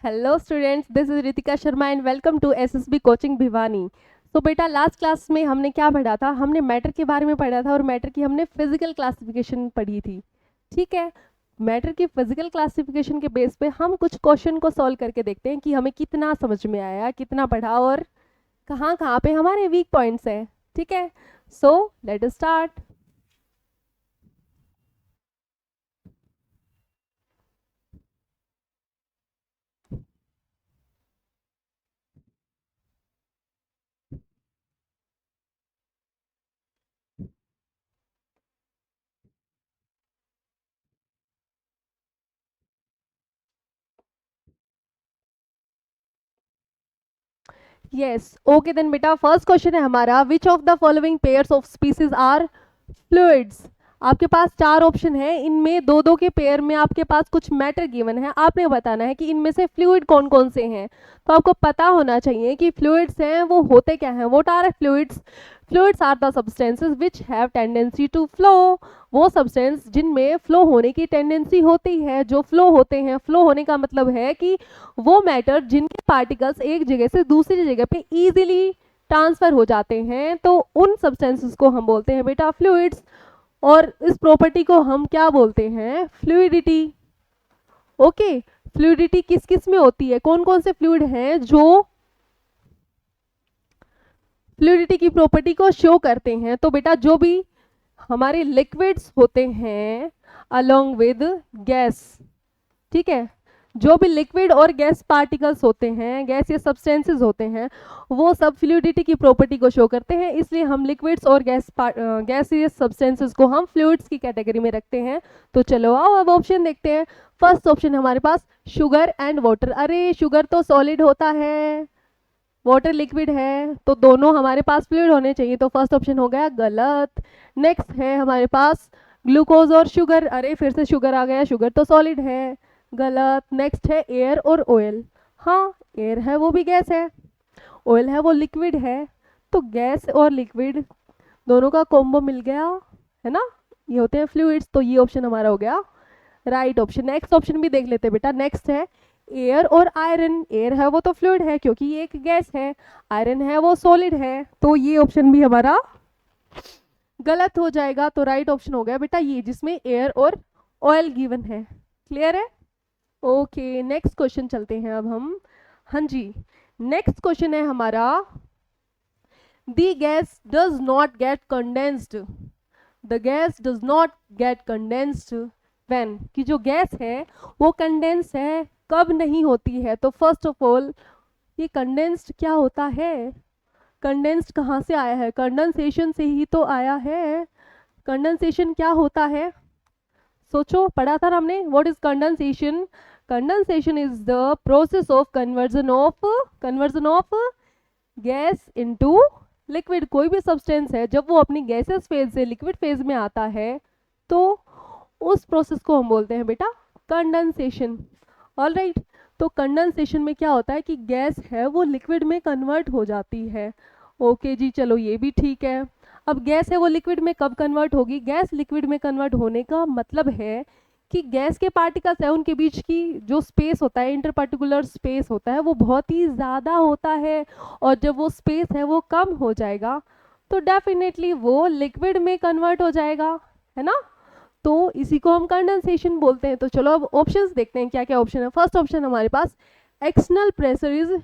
Hello students, this is Ritika Sharma and welcome to SSB coaching Bhiwani. तो बेटा, last class में हमने क्या पढ़ा था? हमने मैटर के बारे में पढ़ा था और मैटर की हमने फिजिकल क्लासिफिकेशन पढ़ी थी। ठीक है। मैटर की फिजिकल क्लासिफिकेशन के बेस पे हम कुछ क्वेश्चन को सॉल्व करके देखते हैं कि हमें कितना समझ में आया, कितना पढ़ा और कहाँ कहाँ पे हमारे वीक पॉइंट्स हैं। ठीक है, so let us start. Yes, okay then बेटा, फर्स्ट क्वेश्चन है हमारा, which of the following pairs of species are fluids. आपके पास चार ऑप्शन है, इनमें दो दो के पेयर में आपके पास कुछ मैटर गिवन है। आपने बताना है कि इनमें से फ्लूइड कौन कौन से हैं। तो आपको पता होना चाहिए कि फ्लूइड्स हैं वो होते क्या हैं। What are fluids? Fluids are the substances which have tendency to flow. वो सब्सटेंस जिनमें फ्लो होने की टेंडेंसी होती है, जो फ्लो होते हैं। फ्लो होने का मतलब है कि वो मैटर जिनके पार्टिकल्स एक जगह से दूसरी जगह पे इजीली ट्रांसफर हो जाते हैं, तो उन सब्सटेंसेस को हम बोलते हैं बेटा फ्लूइड्स। और इस प्रॉपर्टी को हम क्या बोलते हैं? फ्लूइडिटी। ओके, फ्लूइडिटी किस किस में होती है? कौन कौन से फ्लूइड हैं जो फ्लूइडिटी की प्रॉपर्टी को शो करते हैं? तो बेटा, जो भी हमारे लिक्विड्स होते हैं अलोंग विद गैस, ठीक है, जो भी लिक्विड और गैस पार्टिकल्स होते हैं, गैस या सब्सटेंसेस होते हैं, वो सब फ्लूइडिटी की प्रॉपर्टी को शो करते हैं। इसलिए हम लिक्विड्स और गैसियस सब्सटेंसेस को हम फ्लूइड्स की कैटेगरी में रखते हैं। तो चलो आओ अब ऑप्शन देखते हैं। फर्स्ट ऑप्शन हमारे पास शुगर एंड वाटर। अरे, शुगर तो सॉलिड होता है, वाटर लिक्विड है, तो दोनों हमारे पास फ्लूइड होने चाहिए। तो फर्स्ट ऑप्शन हो गया गलत। नेक्स्ट है हमारे पास ग्लूकोज और शुगर। अरे, फिर से शुगर आ गया, शुगर तो सॉलिड है, गलत। नेक्स्ट है एयर और ऑयल। हाँ, एयर है वो भी गैस है, ऑयल है वो लिक्विड है। तो गैस और लिक्विड दोनों का कॉम्बो मिल गया, है ना, ये होते हैं फ्लूइड्स। तो ये ऑप्शन हमारा हो गया राइट ऑप्शन। नेक्स्ट ऑप्शन भी देख लेते हैं बेटा। नेक्स्ट है एयर और आयरन। एयर है वो तो फ्लूइड है क्योंकि ये एक गैस है, आयरन है वो सॉलिड है। तो ये ऑप्शन भी हमारा गलत हो जाएगा। तो राइट ऑप्शन हो गया बेटा ये, जिसमें एयर और ऑयल गिवन है। क्लियर है? ओके, नेक्स्ट क्वेश्चन चलते हैं अब हम। हाँ जी, नेक्स्ट क्वेश्चन है हमारा, the gas does not gate condensed. The gas does not gate condensed when, कि जो गैस है वो कंडेंस है, कब नहीं होती है? तो फर्स्ट ऑफ ऑल, ये कंडेंस्ड क्या होता है? कंडेंस्ड कहाँ से आया है? कंडेंसेशन से ही तो आया है। कंडेंसेशन क्या होता है? सोचो, पढ़ा था ना हमने, what is condensation? Condensation is the process of conversion of gas into liquid. कोई भी सब्सटेंस है जब वो अपनी गैसेस फेज से लिक्विड फेज में आता है, तो उस प्रोसेस को हम बोलते हैं बेटा कंडेंसेशन। All right. तो कंडेंसेशन में क्या होता है कि गैस है वो लिक्विड में कन्वर्ट हो जाती है। ओके जी, चलो ये भी ठीक है। अब गैस है वो लिक्विड में कब कन्वर्ट होगी? गैस लिक्विड में कन्वर्ट होने का मतलब है कि गैस के पार्टिकल्स है उनके बीच की जो स्पेस होता है, इंटर पार्टिकुलर स्पेस होता है, वो बहुत ही ज़्यादा होता है। और जब वो स्पेस है वो कम हो जाएगा, तो डेफिनेटली वो लिक्विड में कन्वर्ट हो जाएगा, है ना। तो इसी को हम कंडेंसेशन बोलते हैं। तो चलो अब ऑप्शंस देखते हैं क्या क्या ऑप्शन है। फर्स्ट ऑप्शन हमारे पास एक्सटर्नल प्रेशर इज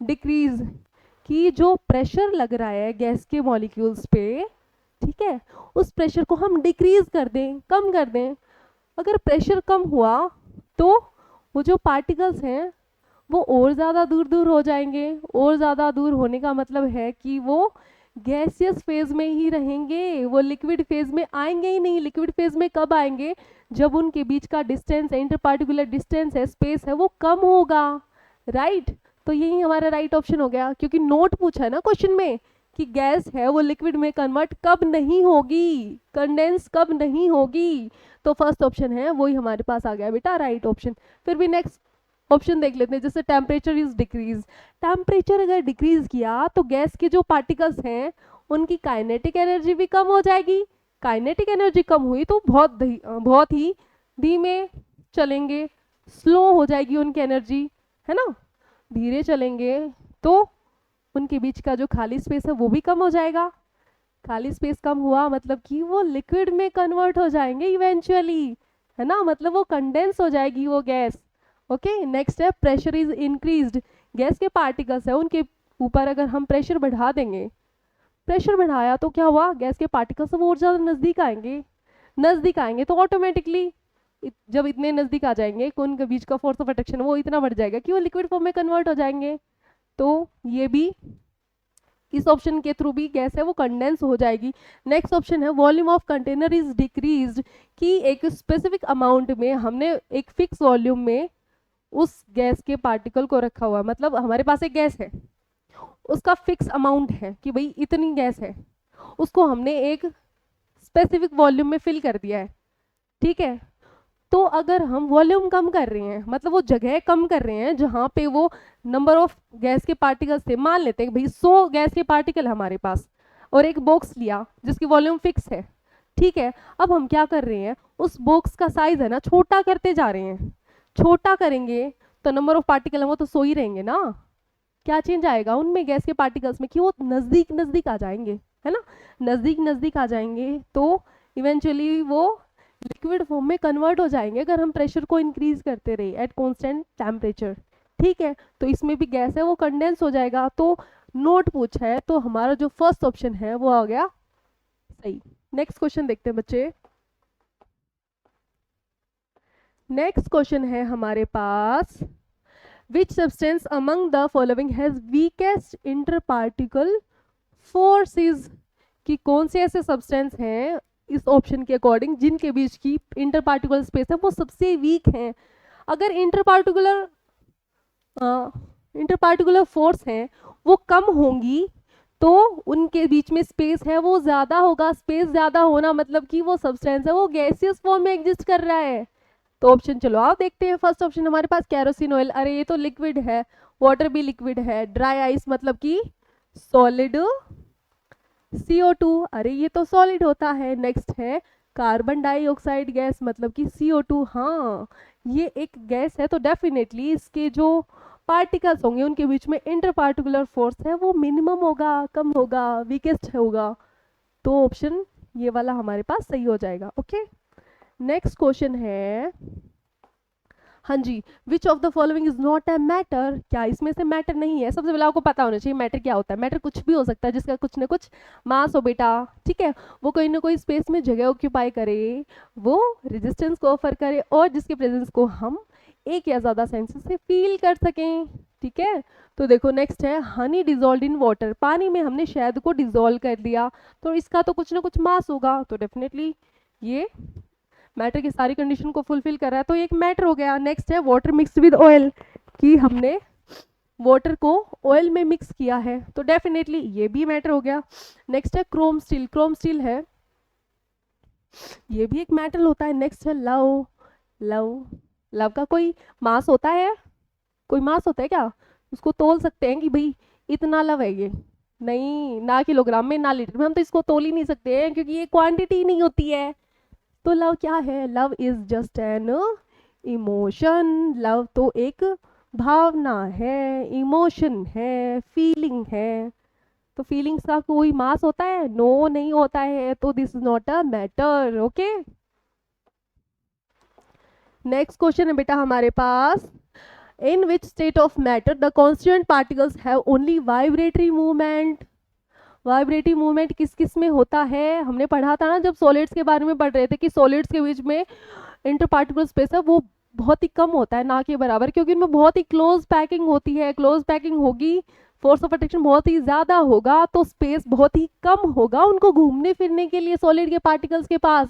डिक्रीज, कि जो प्रेशर लग रहा है गैस के मॉलिक्यूल्स पे, ठीक है, उस प्रेशर को हम डिक्रीज कर दें, कम कर दें। अगर प्रेशर कम हुआ तो वो जो पार्टिकल्स हैं वो और ज़्यादा दूर दूर हो जाएंगे। और ज़्यादा दूर होने का मतलब है कि वो गैसियस फेज में ही रहेंगे, वो लिक्विड फेज में आएंगे ही नहीं। लिक्विड फेज में कब आएंगे? जब उनके बीच का डिस्टेंस है, इंटर पार्टिकुलर डिस्टेंस है, स्पेस है, वो कम होगा। राइट। तो यही हमारा राइट ऑप्शन हो गया, क्योंकि नोट पूछा है ना क्वेश्चन में कि गैस है वो लिक्विड में कन्वर्ट कब नहीं होगी, कंडेंस कब नहीं होगी। तो फर्स्ट ऑप्शन है वही हमारे पास आ गया बेटा राइट ऑप्शन। फिर भी नेक्स्ट ऑप्शन देख लेते हैं, जैसे टेम्परेचर इज डिक्रीज। टेम्परेचर अगर डिक्रीज किया तो गैस के जो पार्टिकल्स हैं उनकी काइनेटिक एनर्जी भी कम हो जाएगी। काइनेटिक एनर्जी कम हुई तो बहुत ही धीमे चलेंगे, स्लो हो जाएगी उनकी एनर्जी। है ना, धीरे चलेंगे तो उनके बीच का जो खाली स्पेस है वो भी कम हो जाएगा। खाली स्पेस कम हुआ मतलब कि वो लिक्विड में कन्वर्ट हो जाएंगे इवेंचुअली, है ना, मतलब वो कंडेंस हो जाएगी वो गैस। ओके, नेक्स्ट है प्रेशर इज इंक्रीज्ड। गैस के पार्टिकल्स है उनके ऊपर अगर हम प्रेशर बढ़ा देंगे, प्रेशर बढ़ाया तो क्या हुआ, गैस के पार्टिकल्स वो और ज़्यादा नज़दीक आएंगे। नज़दीक आएंगे तो ऑटोमेटिकली जब इतने नज़दीक आ जाएंगे उनके बीच का फोर्स ऑफ अट्रैक्शन वो इतना बढ़ जाएगा कि वो लिक्विड फॉर्म में कन्वर्ट हो जाएंगे। तो ये भी इस ऑप्शन के थ्रू भी गैस है वो कंडेंस हो जाएगी। नेक्स्ट ऑप्शन है volume of container is decreased, कि एक स्पेसिफिक अमाउंट में हमने एक फिक्स वॉल्यूम में उस गैस के पार्टिकल को रखा हुआ है, मतलब हमारे पास एक गैस है, उसका फिक्स अमाउंट है कि भाई इतनी गैस है, उसको हमने एक स्पेसिफिक वॉल्यूम में फिल कर दिया है, ठीक है। तो अगर हम वॉल्यूम कम कर रहे हैं, मतलब वो जगह कम कर रहे हैं जहाँ पे वो नंबर ऑफ गैस के पार्टिकल्स थे, मान लेते हैं भाई 100 गैस के पार्टिकल हमारे पास और एक बॉक्स लिया जिसकी वॉल्यूम फिक्स है, ठीक है। अब हम क्या कर रहे हैं, उस बॉक्स का साइज है ना छोटा करते जा रहे हैं। छोटा करेंगे तो नंबर ऑफ पार्टिकल है वो तो 100 ही रहेंगे ना, क्या चेंज आएगा उनमें गैस के पार्टिकल्स में कि वो नज़दीक नज़दीक आ जाएंगे, है ना, नज़दीक नज़दीक आ जाएंगे तो इवेंचुअली वो लिक्विड फॉर्म में कन्वर्ट हो जाएंगे अगर हम प्रेशर को इंक्रीज करते रहे एट कांस्टेंट टेम्परेचर, ठीक है। तो इसमें भी गैस है वो कंडेंस हो जाएगा। तो नोट पूछा है तो हमारा जो फर्स्ट ऑप्शन है वो आ गया सही। नेक्स्ट क्वेश्चन देखते हैं बच्चे। नेक्स्ट क्वेश्चन है हमारे पास, which substance among the following has weakest interparticle forces, कि कौन से ऐसे सब्सटेंस हैं इस ऑप्शन के अकॉर्डिंग जिनके बीच की इंटरपार्टिकुलर स्पेस है वो सबसे वीक है। अगर इंटरपार्टिकुलर फोर्स है वो कम होंगी तो उनके बीच में स्पेस है वो ज़्यादा होगा। स्पेस ज़्यादा होना मतलब कि वो सब्सटेंस है वो गैसियस फॉर्म में एग्जिस्ट कर रहा है। तो ऑप्शन चलो आप देखते हैं। फर्स्ट ऑप्शन हमारे पास कैरोसिन ऑयल, अरे ये तो लिक्विड है, वाटर भी लिक्विड है। ड्राई आइस मतलब कि सॉलिड, CO2, अरे ये तो सॉलिड होता है। नेक्स्ट है कार्बन डाइऑक्साइड गैस मतलब कि CO2, हाँ ये एक गैस है तो डेफिनेटली इसके जो पार्टिकल्स होंगे उनके बीच में इंटर पार्टिकुलर फोर्स है वो मिनिमम होगा, कम होगा, वीकेस्ट होगा। तो ऑप्शन ये वाला हमारे पास सही हो जाएगा। ओके, नेक्स्ट क्वेश्चन है, हाँ जी, which of the following is not a matter, क्या इसमें से मैटर नहीं है। सबसे पहले आपको पता होना चाहिए मैटर क्या होता है। मैटर कुछ भी हो सकता है जिसका कुछ ना कुछ मास हो बेटा, ठीक है, वो कोई ना कोई स्पेस में जगह ऑक्यूपाई करे, वो रेजिस्टेंस को ऑफर करे और जिसके प्रेजेंस को हम एक या ज़्यादा सेंसेस से फील कर सकें, ठीक है। तो देखो नेक्स्ट है हनी डिजोल्व इन वाटर, पानी में हमने शहद को डिजोल्व कर दिया तो इसका तो कुछ ना कुछ मास होगा, तो डेफिनेटली ये मैटर की सारी कंडीशन को फुलफिल कर रहा है तो एक मैटर हो गया। नेक्स्ट है वाटर मिक्स्ड विद ऑयल, कि हमने वाटर को ऑयल में मिक्स किया है तो डेफिनेटली ये भी मैटर हो गया। नेक्स्ट है क्रोम स्टील, क्रोम स्टील है ये भी एक मेटल होता है। नेक्स्ट है लव, लव, लव का कोई मास होता है, कोई मास होता है क्या, उसको तोल सकते हैं कि भाई इतना लव है ये, नहीं, ना किलोग्राम में ना लीटर में, हम तो इसको तोल ही नहीं सकते हैं क्योंकि ये क्वांटिटी नहीं होती है। तो लव क्या है, love is just an emotion, love तो एक भावना है, इमोशन है, फीलिंग है। तो फीलिंग्स का कोई मास होता है, नो नहीं होता है, तो this is not a matter. Okay, next question है बेटा हमारे पास, in which state of matter the constituent particles have only vibratory movement. Vibrative movement किस किस में होता है, हमने पढ़ा था ना जब सॉलिड्स के बारे में पढ़ रहे थे कि सॉलिड्स के बीच में इंटरपार्टिकुलर स्पेस है वो बहुत ही कम होता है, ना के बराबर, क्योंकि उनमें बहुत ही क्लोज पैकिंग होती है। क्लोज पैकिंग होगी, फोर्स ऑफ अट्रैक्शन बहुत ही ज़्यादा होगा तो स्पेस बहुत ही कम होगा उनको घूमने फिरने के लिए। सॉलिड के पार्टिकल्स के पास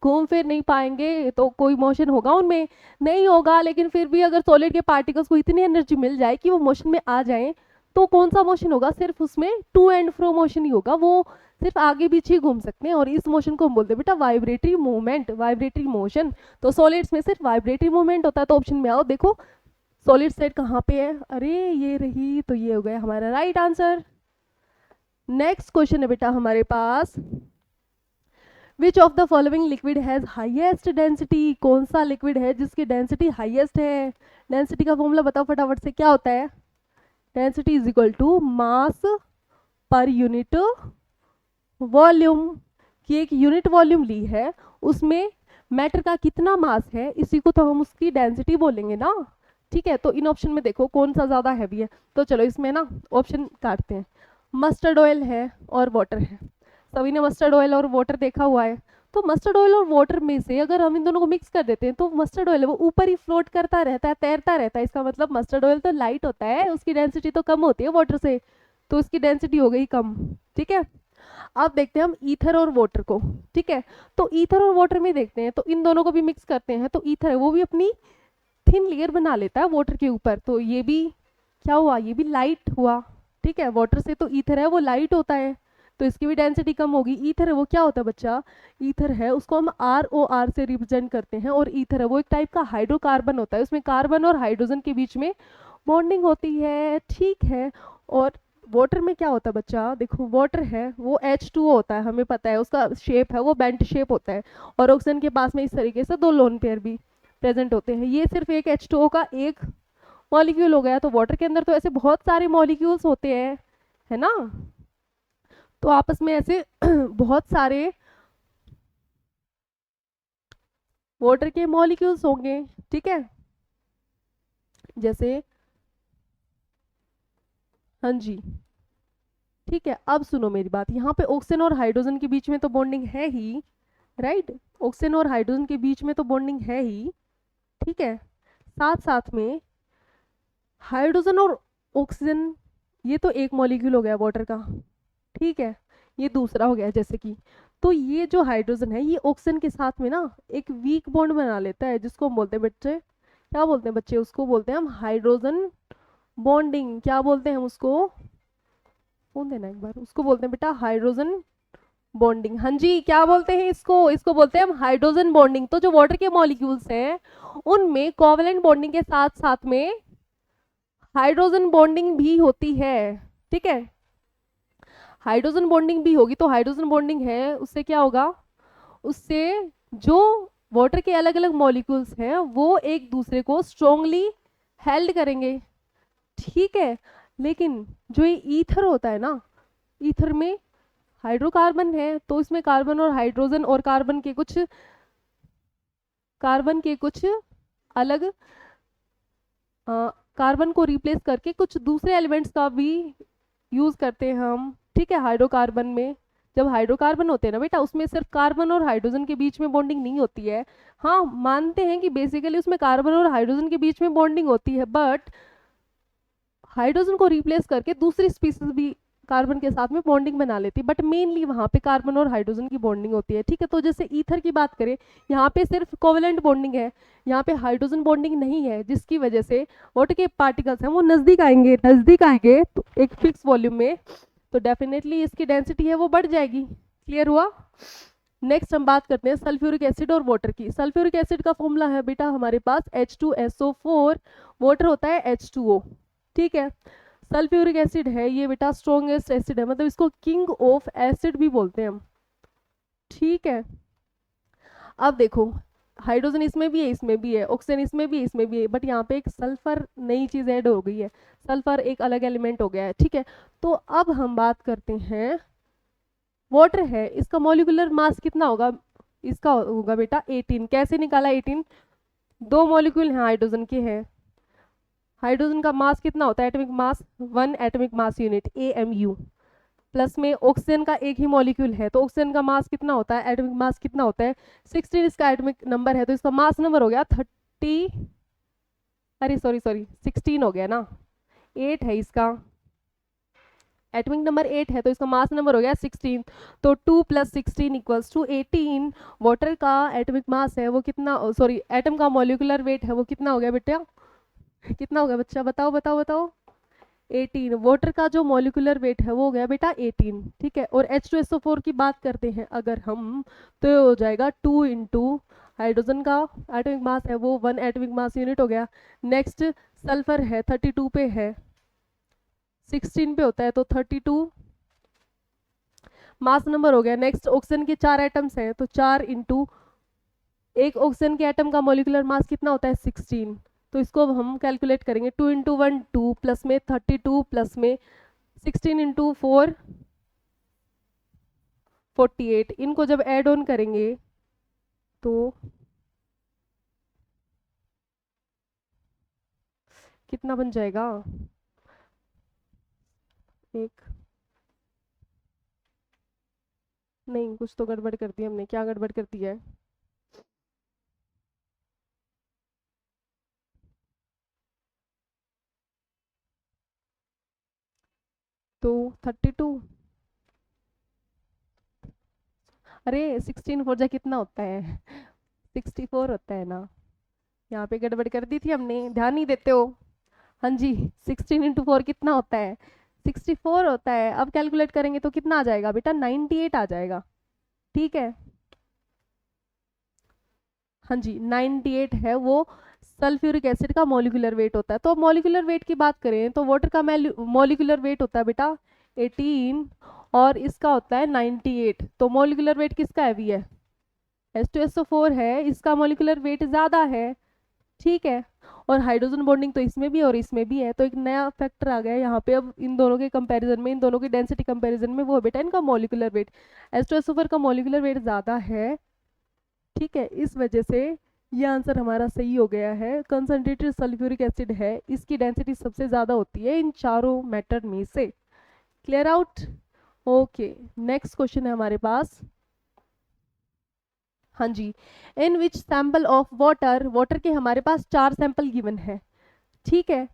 घूम फिर नहीं पाएंगे तो कोई मोशन होगा उनमें नहीं होगा। लेकिन फिर भी अगर सॉलिड के पार्टिकल्स को इतनी एनर्जी मिल जाए कि वो मोशन में आ जाएं तो कौन सा मोशन होगा, सिर्फ उसमें टू एंड फ्रो मोशन ही होगा, वो सिर्फ आगे पीछे ही घूम सकते हैं और इस मोशन को हम बोलते हैं बेटा वाइब्रेटरी मूवमेंट, वाइब्रेटरी मोशन। तो सॉलिड्स में सिर्फ वाइब्रेटरी मूवमेंट होता है। तो ऑप्शन में आओ, देखो सॉलिड साइड कहाँ पे है, अरे ये रही, तो ये हो गया हमारा राइट आंसर। नेक्स्ट क्वेश्चन है बेटा हमारे पास, which of the following liquid has highest density, कौन सा लिक्विड है जिसकी डेंसिटी हाईएस्ट है। डेंसिटी का फॉर्मूला बताओ फटाफट से, क्या होता है? Density is equal to mass per unit volume, कि एक यूनिट वॉल्यूम ली है, उसमें मैटर का कितना मास है, इसी को तो हम उसकी डेंसिटी बोलेंगे ना। ठीक है, तो इन ऑप्शन में देखो कौन सा ज़्यादा हैवी है। तो चलो इसमें ना ऑप्शन काटते हैं। मस्टर्ड ऑयल है और वाटर है, सभी ने मस्टर्ड ऑयल और वाटर देखा हुआ है। तो मस्टर्ड ऑयल और वाटर में से अगर हम इन दोनों को मिक्स कर देते हैं तो मस्टर्ड ऑयल वो ऊपर ही फ्लोट करता रहता है, तैरता रहता है। इसका मतलब मस्टर्ड ऑयल तो लाइट होता है, उसकी डेंसिटी तो कम होती है वाटर से, तो उसकी डेंसिटी हो गई कम। ठीक है, अब देखते हैं हम ईथर और वाटर को। ठीक है, तो ईथर और वाटर में देखते हैं, तो इन दोनों को भी मिक्स करते हैं। तो ईथर है वो भी अपनी थिन लेयर बना लेता है वाटर के ऊपर, तो ये भी क्या हुआ, ये भी लाइट हुआ। ठीक है, वाटर से तो ईथर है वो लाइट होता है, तो इसकी भी डेंसिटी कम होगी। ईथर है वो क्या होता है बच्चा, ईथर है उसको हम ROR से रिप्रेजेंट करते हैं, और ईथर है वो एक टाइप का हाइड्रोकार्बन होता है, उसमें कार्बन और हाइड्रोजन के बीच में बॉन्डिंग होती है। ठीक है, और वाटर में क्या होता है बच्चा, देखो वाटर है वो H2O होता है, हमें पता है उसका शेप है वो बेंट शेप होता है, और ऑक्सीजन के पास में इस तरीके से 2 लोन पेयर भी प्रेजेंट होते हैं। ये सिर्फ एक H2O का एक मॉलिक्यूल हो गया, तो वाटर के अंदर तो ऐसे बहुत सारे मॉलिक्यूल्स होते हैं, है ना। तो आपस में ऐसे बहुत सारे वाटर के मॉलिक्यूल्स होंगे। ठीक है, जैसे, हाँ जी, ठीक है। अब सुनो मेरी बात, यहाँ पे ऑक्सीजन और हाइड्रोजन के बीच में तो बॉन्डिंग है ही, राइट, ऑक्सीजन और हाइड्रोजन के बीच में तो बॉन्डिंग है ही। ठीक है, साथ साथ में हाइड्रोजन और ऑक्सीजन, ये तो एक मॉलिक्यूल हो गया वाटर का। ठीक है, ये दूसरा हो गया जैसे कि, तो ये जो हाइड्रोजन है ये ऑक्सीजन के साथ में ना एक वीक बॉन्ड बना लेता है, जिसको हम बोलते हैं बच्चे, क्या बोलते हैं बच्चे, उसको बोलते हैं हम हाइड्रोजन बॉन्डिंग। क्या बोलते हैं हम उसको, कौन देना एक बार, उसको बोलते हैं बेटा हाइड्रोजन बॉन्डिंग। हाँ जी, क्या बोलते हैं इसको, इसको बोलते हैं हम हाइड्रोजन बॉन्डिंग। तो जो वाटर के मॉलिक्यूल्स हैं उनमें कोवैलेंट बॉन्डिंग के साथ साथ में हाइड्रोजन बॉन्डिंग भी होती है। ठीक है, हाइड्रोजन बॉन्डिंग भी होगी, तो हाइड्रोजन बॉन्डिंग है उससे क्या होगा, उससे जो वाटर के अलग अलग मॉलिक्यूल्स हैं वो एक दूसरे को स्ट्रोंगली हेल्ड करेंगे। ठीक है, लेकिन जो ये ईथर होता है ना, ईथर में हाइड्रोकार्बन है, तो इसमें कार्बन और हाइड्रोजन और कार्बन के कुछ अलग कार्बन को रिप्लेस करके कुछ दूसरे एलिमेंट्स का भी यूज करते हैं हम। ठीक है, हाइड्रोकार्बन में जब हाइड्रोकार्बन होते हैं ना बेटा, उसमें सिर्फ कार्बन और हाइड्रोजन के बीच में बॉन्डिंग नहीं होती है। हाँ, मानते हैं कि बेसिकली उसमें कार्बन और हाइड्रोजन के बीच में बॉन्डिंग होती है, बट हाइड्रोजन को रिप्लेस करके दूसरी स्पीसीज भी कार्बन के साथ में बॉन्डिंग बना लेती है, बट मेनली वहाँ पे कार्बन और हाइड्रोजन की बॉन्डिंग होती है। ठीक है, तो जैसे ईथर की बात करें, यहाँ पे सिर्फ कोवेलेंट बॉन्डिंग है, यहाँ पे हाइड्रोजन बॉन्डिंग नहीं है, जिसकी वजह से वाटर के पार्टिकल्स हैं वो नज़दीक आएंगे तो एक फिक्स वॉल्यूम में, तो डेफिनेटली इसकी डेंसिटी है वो बढ़ जाएगी। क्लियर हुआ। नेक्स्ट हम बात करते हैं सल्फ्यूरिक एसिड और वाटर की। सल्फ्यूरिक एसिड का फॉर्मूला है बेटा हमारे पास H2SO4, वाटर होता है H2O। ठीक है, सल्फ्यूरिक एसिड है ये बेटा स्ट्रॉन्गेस्ट एसिड है, मतलब इसको किंग ऑफ एसिड भी बोलते हैं हम। ठीक है, अब देखो हाइड्रोजन इसमें भी है, इसमें भी है, ऑक्सीजन इसमें भी है, इसमें भी है, बट यहाँ पे एक सल्फर नई चीज ऐड हो गई है, सल्फर एक अलग एलिमेंट हो गया है। ठीक है, तो अब हम बात करते हैं वाटर है, इसका मॉलिक्यूलर मास कितना होगा, इसका होगा बेटा 18। कैसे निकाला 18, 2 मॉलिक्यूल हैं हाइड्रोजन के हैं, हाइड्रोजन का मास कितना होता है, atomic mass 1 atomic mass unit AMU, plus में ऑक्सीजन का एक ही मॉलिक्यूल है, तो ऑक्सीजन का मास कितना होता है, एटॉमिक मास कितना होता है 16, इसका एटॉमिक नंबर है, तो इसका मास नंबर हो गया 30, अरे सॉरी 16 हो गया ना, 8 है इसका एटॉमिक नंबर 8 है, तो इसका मास नंबर हो गया 16, तो 2 + 16 = 18। वाटर का एटॉमिक मास है वो कितना, सॉरी एटम का मॉलिक्यूलर वेट है वो कितना हो गया बेटा, कितना हो गया बच्चा, बताओ बताओ बताओ, 18। वाटर का जो मॉलिक्यूलर वेट है वो हो गया बेटा 18। ठीक है, और H2SO4 की बात करते हैं अगर हम, तो ये हो जाएगा 2 × हाइड्रोजन का एटॉमिक मास है वो 1 एटॉमिक मास यूनिट हो गया। नेक्स्ट सल्फर है 32 पे है, 16 पे होता है, तो 32 मास नंबर हो गया। नेक्स्ट ऑक्सीजन के 4 एटम्स हैं, तो 4 × एक ऑक्सीजन के एटम का मॉलिक्यूलर मास कितना होता है 16, तो इसको अब हम कैलकुलेट करेंगे। 2 इंटू 1 2 प्लस में 32 प्लस में 16 इंटू 4 48। इनको जब ऐड ऑन करेंगे तो कितना बन जाएगा? एक नहीं, कुछ तो गड़बड़ कर दी हमने। क्या गड़बड़ कर दिया है? तो 32, अरे 16 फोर जा कितना होता है? 64 होता है ना। यहाँ पे गड़बड़ कर दी थी हमने, ध्यान नहीं देते हो। हाँ जी, 16 इंटू 4 कितना होता है? 64 होता है। अब कैलकुलेट करेंगे तो कितना आ जाएगा बेटा? 98 आ जाएगा। ठीक है, हाँ जी 98 है वो सल्फ्यूरिक एसिड का मॉलिक्यूलर वेट होता है। तो मॉलिक्यूलर वेट की बात करें तो वाटर का मॉलिक्यूलर वेट होता है बेटा 18 और इसका होता है 98। तो मॉलिक्यूलर वेट किसका हैवी है? H2SO4 है, इसका मॉलिक्यूलर वेट ज़्यादा है। ठीक है, और हाइड्रोजन बॉन्डिंग तो इसमें भी है और इसमें भी है। तो एक नया फैक्टर आ गया यहाँ पे अब इन दोनों के कंपैरिजन में, इन दोनों की डेंसिटी कंपैरिजन में, वो है बेटा इनका मॉलिक्यूलर वेट। H2SO4 का मॉलिक्यूलर वेट ज़्यादा है। ठीक है, इस वजह से ये आंसर हमारा सही हो गया है। कंसंट्रेटेड सल्फ्यूरिक एसिड है, इसकी डेंसिटी सबसे ज़्यादा होती है इन चारों मैटर में से। Clear out? Okay, next question है हमारे पास। हाँ जी, in which sample of water, water के हमारे पास 4 सैंपल गिवन है। ठीक है,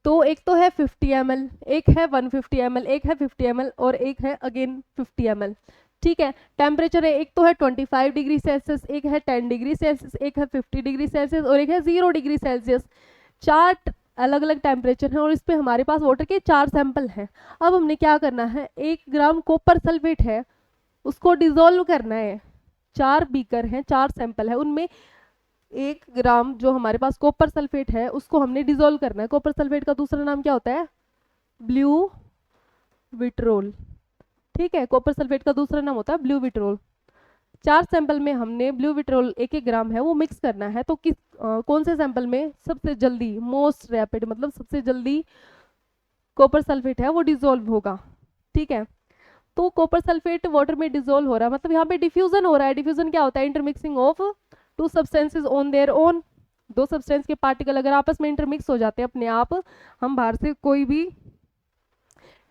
तो एक तो है 50 ml, एक है 150 ml, एक है 50 ml और एक है अगेन 50 ml। ठीक है, टेम्परेचर है एक तो है 25 डिग्री सेल्सियस, एक है 10 डिग्री सेल्सियस, एक है 50 डिग्री सेल्सियस और एक है 0 डिग्री सेल्सियस। 4 अलग अलग टेम्परेचर हैं और इस पे हमारे पास वाटर के 4 सैंपल हैं। अब हमने क्या करना है, 1 ग्राम कॉपर सल्फेट है उसको डिजोल्व करना है। 4 बीकर हैं, 4 सैंपल है, उनमें 1 ग्राम जो हमारे पास कॉपर सल्फेट है उसको हमने डिजोल्व करना है। कॉपर सल्फेट का दूसरा नाम क्या होता है? Blue vitriol. ठीक है, कॉपर सल्फेट का दूसरा नाम होता है ब्लू विट्रोल। 4 सैंपल में हमने ब्लू विट्रोल 1-1 ग्राम है वो मिक्स करना है। तो कौन से सैंपल में सबसे जल्दी, मोस्ट रैपिड मतलब सबसे जल्दी कॉपर सल्फेट है वो डिजोल्व होगा। ठीक है, तो कॉपर सल्फेट वाटर में डिजोल्व हो रहा है, मतलब यहाँ पे डिफ्यूजन हो रहा है। डिफ्यूजन क्या होता है? Intermixing of 2 substances on their own. 2 substance के पार्टिकल अगर आपस में इंटरमिक्स हो जाते हैं अपने आप, हम बाहर से कोई भी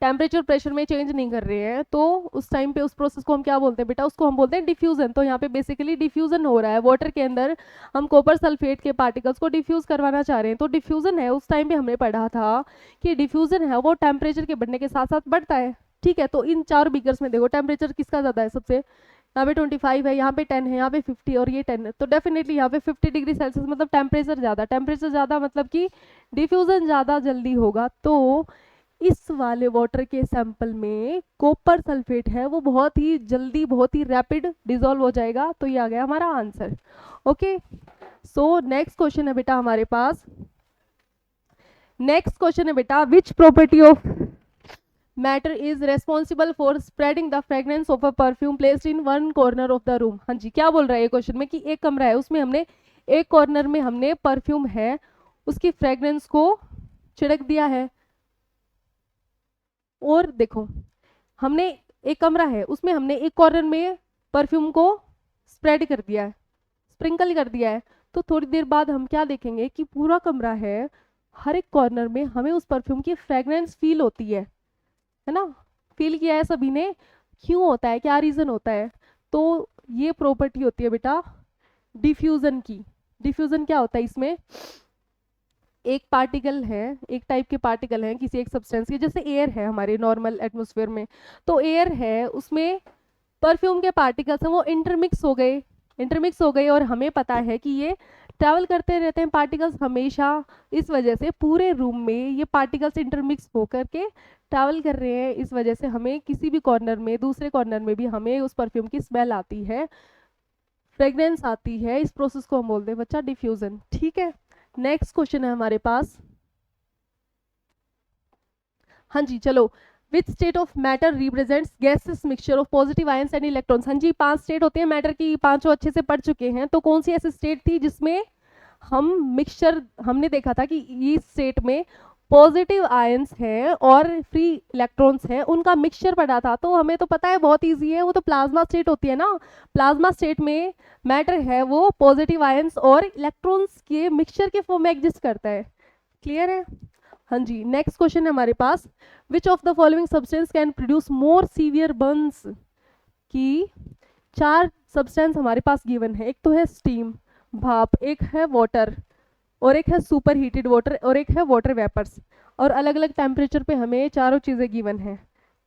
टेम्परेचर प्रेशर में चेंज नहीं कर रहे हैं, तो उस टाइम पे उस प्रोसेस को हम क्या बोलते हैं बेटा? उसको हम बोलते हैं डिफ्यूजन। तो यहाँ पे बेसिकली डिफ्यूजन हो रहा है वाटर के अंदर, हम कॉपर सल्फेट के पार्टिकल्स को डिफ्यूज करवाना चाह रहे हैं। तो डिफ्यूजन है, उस टाइम पे हमने पढ़ा था कि डिफ्यूजन है वो टेम्परेचर के बढ़ने के साथ साथ बढ़ता है। ठीक है, तो इन 4 बीकर्स में देखो टेम्परेचर किसका ज़्यादा है? सबसे, यहाँ पे 25 है, यहाँ पे 10 है, यहाँ पे 50 और ये 10 है। तो डेफिनेटली यहाँ पे 50 डिग्री सेल्सियस मतलब टेम्परेचर ज़्यादा, टेम्परेचर ज़्यादा मतलब कि डिफ्यूजन ज़्यादा जल्दी होगा। तो इस वाले वाटर के सैंपल में कॉपर सल्फेट है वो बहुत ही जल्दी, बहुत ही रैपिड डिजोल्व हो जाएगा। तो ये आ गया हमारा answer. Okay, so next question है बेटा हमारे पास। नेक्स्ट क्वेश्चन है बेटा, which property of matter is responsible for spreading the fragrance of a perfume placed in one corner of the room. हाँ जी, क्या बोल रहा है ये क्वेश्चन में कि एक कमरा है उसमें हमने एक कॉर्नर में हमने परफ्यूम है उसकी फ्रेग्रेंस को छिड़क दिया है। और देखो, हमने एक कमरा है उसमें हमने एक कॉर्नर में परफ्यूम को स्प्रेड कर दिया है, स्प्रिंकल कर दिया है। तो थोड़ी देर बाद हम क्या देखेंगे कि पूरा कमरा है, हर एक कॉर्नर में हमें उस परफ्यूम की फ्रेग्रेंस फील होती है ना? फील किया है सभी ने? क्यों होता है, क्या रीजन होता है? तो ये प्रॉपर्टी होती है बेटा डिफ्यूजन की। डिफ्यूजन क्या होता है? इसमें एक पार्टिकल है, एक टाइप के पार्टिकल हैं किसी एक सब्सटेंस के, जैसे एयर है हमारे नॉर्मल एटमॉस्फेयर में, तो एयर है उसमें परफ्यूम के पार्टिकल्स हैं वो इंटरमिक्स हो गए और हमें पता है कि ये ट्रैवल करते रहते हैं पार्टिकल्स हमेशा। इस वजह से पूरे रूम में ये पार्टिकल्स इंटरमिक्स होकर के ट्रैवल कर रहे हैं। इस वजह से हमें किसी भी कॉर्नर में, दूसरे कॉर्नर में भी हमें उस परफ्यूम की स्मेल आती है, फ्रेग्रेंस आती है। इस प्रोसेस को हम बोलते हैं बच्चा डिफ्यूजन। ठीक है, नेक्स्ट क्वेश्चन है हमारे पास। हाँ जी चलो, विच state of matter represents gases mixture of positive ions and electrons. हाँ जी, 5 स्टेट होते हैं मैटर की, 5 अच्छे से पढ़ चुके हैं। तो कौन सी ऐसी स्टेट थी जिसमें हम मिक्सचर हमने देखा था कि इस स्टेट में पॉजिटिव आयंस हैं और फ्री इलेक्ट्रॉन्स हैं, उनका मिक्सचर पढ़ा था। तो हमें तो पता है बहुत इजी है, वो तो प्लाज्मा स्टेट होती है ना। प्लाज्मा स्टेट में मैटर है वो पॉजिटिव आयंस और इलेक्ट्रॉन्स के मिक्सचर के फॉर्म में एग्जिस्ट करता है। क्लियर है? हाँ जी। नेक्स्ट क्वेश्चन है हमारे पास, which of the following substance can produce more severe burns. की 4 सब्सटेंस हमारे पास गिवन है। एक तो है स्टीम, भाप, एक है वाटर, और एक है सुपर हीटेड वाटर, और एक है वाटर वेपर्स। और अलग अलग टेम्परेचर पे हमें चारों चीज़ें गिवन है।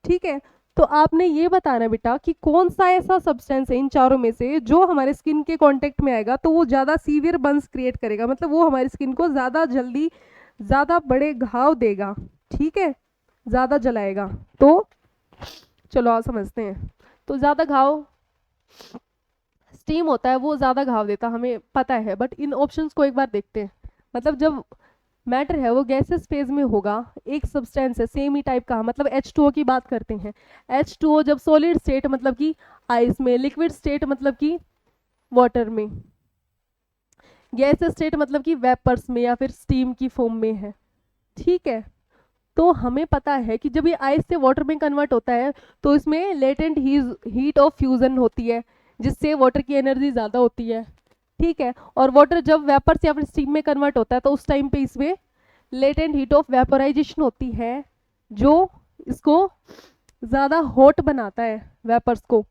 ठीक है, तो आपने ये बताना बेटा कि कौन सा ऐसा सब्सटेंस है इन चारों में से जो हमारे स्किन के कांटेक्ट में आएगा तो वो ज़्यादा सीवियर बर्न्स क्रिएट करेगा, मतलब वो हमारी स्किन को ज़्यादा जल्दी ज़्यादा बड़े घाव देगा। ठीक है, ज़्यादा जलाएगा। तो चलो आप समझते हैं। तो ज़्यादा घाव स्टीम होता है, वो ज़्यादा घाव देता, हमें पता है। बट इन ऑप्शंस को एक बार देखते हैं। मतलब जब मैटर है वो गैसेस फेज में होगा, एक सब्सटेंस है सेम ही टाइप का, मतलब H2O की बात करते हैं। H2O जब सॉलिड स्टेट मतलब कि आइस में, लिक्विड स्टेट मतलब कि वाटर में, गैस स्टेट मतलब कि वेपर्स में या फिर स्टीम की फॉर्म में है। ठीक है, तो हमें पता है कि जब ये आइस से वाटर में कन्वर्ट होता है तो इसमें लेटेंट हीट ऑफ फ्यूजन होती है, जिससे वाटर की एनर्जी ज़्यादा होती है। ठीक है, और वाटर जब वेपर्स या फिर स्टीम में कन्वर्ट होता है तो उस टाइम पे इसमें लेटेंट हीट ऑफ वेपोराइजेशन होती है, जो इसको ज़्यादा हॉट बनाता है वेपर्स को।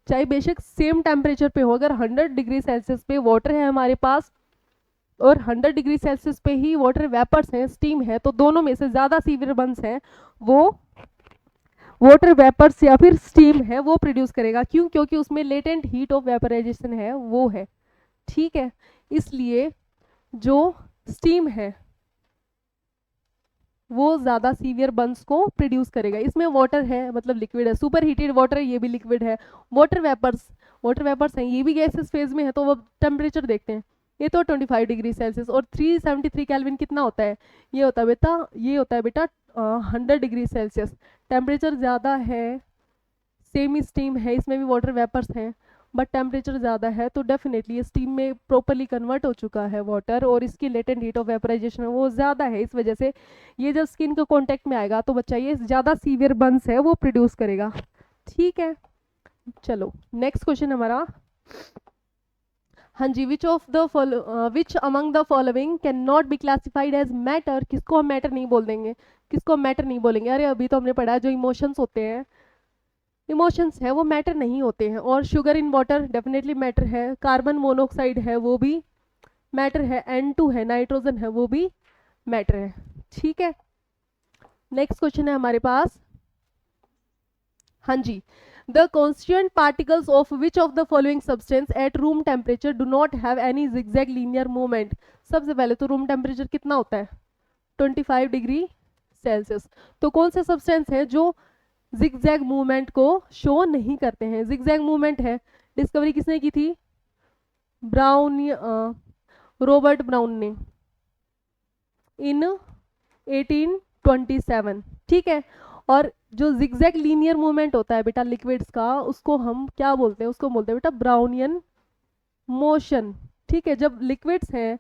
चाहे बेशक सेम टेम्परेचर पे हो, अगर 100 डिग्री सेल्सियस पे वाटर है हमारे पास और 100 डिग्री सेल्सियस पे ही वाटर वेपर्स हैं, स्टीम है, तो दोनों में से ज़्यादा सीवियर बर्न्स हैं वो वाटर वेपर्स या फिर स्टीम है वो प्रोड्यूस करेगा। क्यों? क्योंकि उसमें लेटेंट हीट ऑफ वेपराइजेशन है वो है। ठीक है, इसलिए जो स्टीम है वो ज़्यादा सीवियर बर्न्स को प्रोड्यूस करेगा। इसमें वाटर है मतलब लिक्विड है, सुपर हीटेड वाटर ये भी लिक्विड है। वाटर वेपर्स हैं, ये भी गैसेस फेज में है। तो वो टेम्परेचर देखते हैं, ये तो 25 डिग्री सेल्सियस और 373 केल्विन कितना होता है? ये होता है बेटा 100 डिग्री सेल्सियस। टेम्परेचर ज़्यादा है, सेमी स्टीम है, इसमें भी वाटर वेपर्स हैं, बट टेम्परेचर ज़्यादा है, तो डेफिनेटली ये स्टीम में प्रॉपरली कन्वर्ट हो चुका है वाटर, और इसकी लेटेंट हीट ऑफ वेपराइजेशन वो ज़्यादा है। इस वजह से ये जब स्किन के कॉन्टेक्ट में आएगा तो बच्चा ये ज़्यादा सीवियर बर्न्स है वो प्रोड्यूस करेगा। ठीक है, चलो नेक्स्ट क्वेश्चन हमारा। हाँ जी, which among the following can not be classified as matter. किसको हम मैटर नहीं बोल देंगे, किसको हम मैटर नहीं बोलेंगे? अरे अभी तो हमने पढ़ा जो इमोशंस होते हैं, इमोशंस हैं वो मैटर नहीं होते हैं। और sugar in water definitely matter है, कार्बन मोनोऑक्साइड है वो भी मैटर है, N2 है, नाइट्रोजन है वो भी मैटर है। ठीक है, नेक्स्ट क्वेश्चन है हमारे पास। हाँ जी, the constituent particles of which of the following substance at room temperature do not have any zigzag linear movement. सबसे पहले तो रूम टेम्परेचर कितना होता है? 25 डिग्री सेल्सियस। तो कौन से सब्सटेंस है जो जिगजैग मूवमेंट को शो नहीं करते हैं? जिगजैग मूवमेंट है, डिस्कवरी किसने की थी? रॉबर्ट ब्राउन ने इन 1827। ठीक है, और जो जिगजैग लीनियर मूवमेंट होता है बेटा लिक्विड्स का, उसको हम क्या बोलते हैं? उसको बोलते हैं बेटा ब्राउनियन मोशन। ठीक है, जब लिक्विड्स हैं,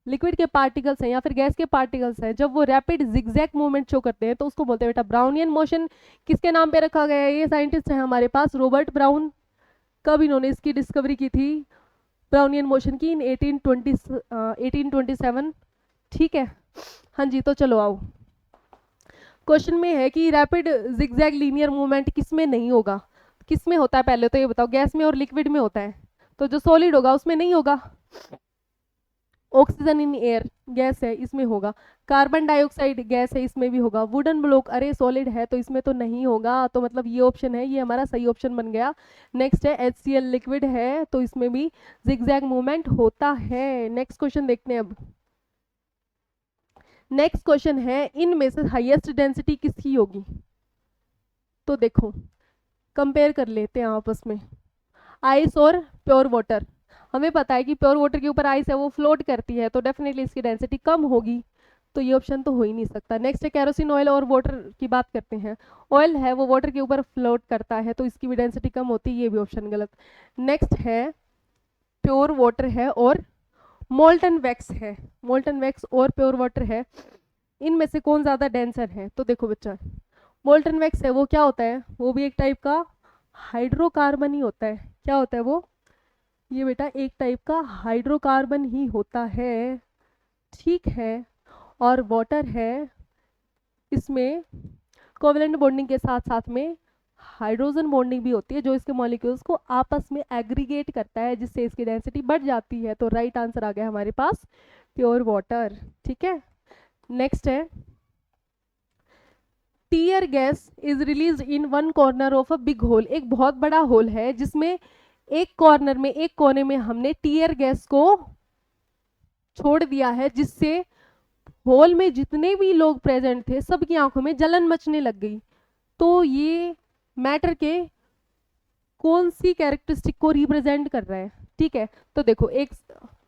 लिक्विड के पार्टिकल्स हैं या फिर गैस के पार्टिकल्स हैं, जब वो रैपिड जिगजैग मूवमेंट शो करते हैं तो उसको बोलते हैं बेटा ब्राउनियन मोशन। किसके नाम पे रखा गया है? ये साइंटिस्ट है हमारे पास रॉबर्ट ब्राउन। कब इन्होंने इसकी डिस्कवरी की थी ब्राउनियन मोशन की? इन 1827। ठीक है, हाँ जी, तो चलो आओ। क्वेश्चन में है कि रैपिड जिगजैग लीनियर मूवमेंट किस में नहीं होगा? किस में होता है पहले तो ये बताओ? गैस में और लिक्विड में होता है, तो जो सॉलिड होगा उसमें नहीं होगा। ऑक्सीजन इन एयर गैस है, इसमें होगा। कार्बन डाइऑक्साइड गैस है, इसमें भी होगा। वुडन ब्लॉक अरे सॉलिड है तो इसमें तो नहीं होगा, तो मतलब ये ऑप्शन है, ये हमारा सही ऑप्शन बन गया। नेक्स्ट है HCl लिक्विड है, तो इसमें भी जिगजैग मूवमेंट होता है। नेक्स्ट क्वेश्चन देखते हैं अब। नेक्स्ट क्वेश्चन है, इनमें से हाईएस्ट डेंसिटी किसकी होगी? तो देखो कंपेयर कर लेते हैं आपस में, आइस और प्योर वाटर। हमें पता है कि प्योर वाटर के ऊपर आइस है वो फ्लोट करती है, तो डेफिनेटली इसकी डेंसिटी कम होगी, तो ये ऑप्शन तो हो ही नहीं सकता। नेक्स्ट है कैरोसिन ऑयल और वाटर की बात करते हैं। ऑयल है वो वाटर के ऊपर फ्लोट करता है, तो इसकी भी डेंसिटी कम होती है, ये भी ऑप्शन गलत। नेक्स्ट है प्योर वाटर है और मोल्टन वैक्स है, मोल्टन वैक्स और प्योर वाटर है, इनमें से कौन ज़्यादा डेंसर है? तो देखो बच्चा, मोल्टन वैक्स है वो क्या होता है, वो भी एक टाइप का हाइड्रोकार्बन ही होता है। क्या होता है वो? ये बेटा एक टाइप का हाइड्रोकार्बन ही होता है, ठीक है। और वाटर है, इसमें कोवेलेंट बॉन्डिंग के साथ साथ में हाइड्रोजन बॉन्डिंग भी होती है, जो इसके मॉलिक्यूल्स को आपस में एग्रीगेट करता है, जिससे इसकी डेंसिटी बढ़ जाती है। तो राइट आंसर आ गया हमारे पास प्योर वाटर, ठीक है। नेक्स्ट है, tear gas is release in one corner of a big hole. एक बहुत बड़ा होल है जिसमें एक कॉर्नर में, एक कोने में हमने टीयर गैस को छोड़ दिया है, जिससे हॉल में जितने भी लोग प्रेजेंट थे सबकी आंखों में जलन मचने लग गई। तो ये मैटर के कौन सी कैरेक्टरिस्टिक को रिप्रेजेंट कर रहा है? ठीक है, तो देखो एक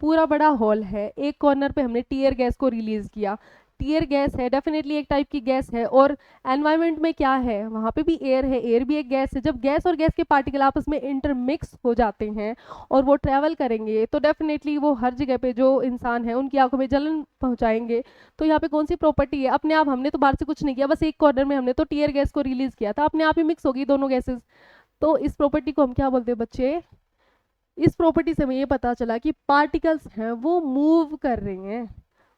पूरा बड़ा हॉल है, एक कॉर्नर पे हमने टीयर गैस को रिलीज किया। टीयर गैस है, डेफिनेटली एक टाइप की गैस है, और एनवायरनमेंट में क्या है, वहाँ पे भी एयर है, एयर भी एक गैस है। जब गैस और गैस के पार्टिकल आपस में इंटरमिक्स हो जाते हैं और वो ट्रैवल करेंगे, तो डेफिनेटली वो हर जगह पे जो इंसान है उनकी आंखों में जलन पहुंचाएंगे। तो यहाँ पे कौन सी प्रॉपर्टी है? अपने आप, हमने तो बाहर से कुछ नहीं किया, बस एक कॉर्नर में हमने तो टीयर गैस को रिलीज किया था, अपने आप ही मिक्स होगी दोनों गैसेस। तो इस प्रॉपर्टी को हम क्या बोलते हैं बच्चे? इस प्रॉपर्टी से हमें ये पता चला कि पार्टिकल्स हैं वो मूव कर रहे हैं,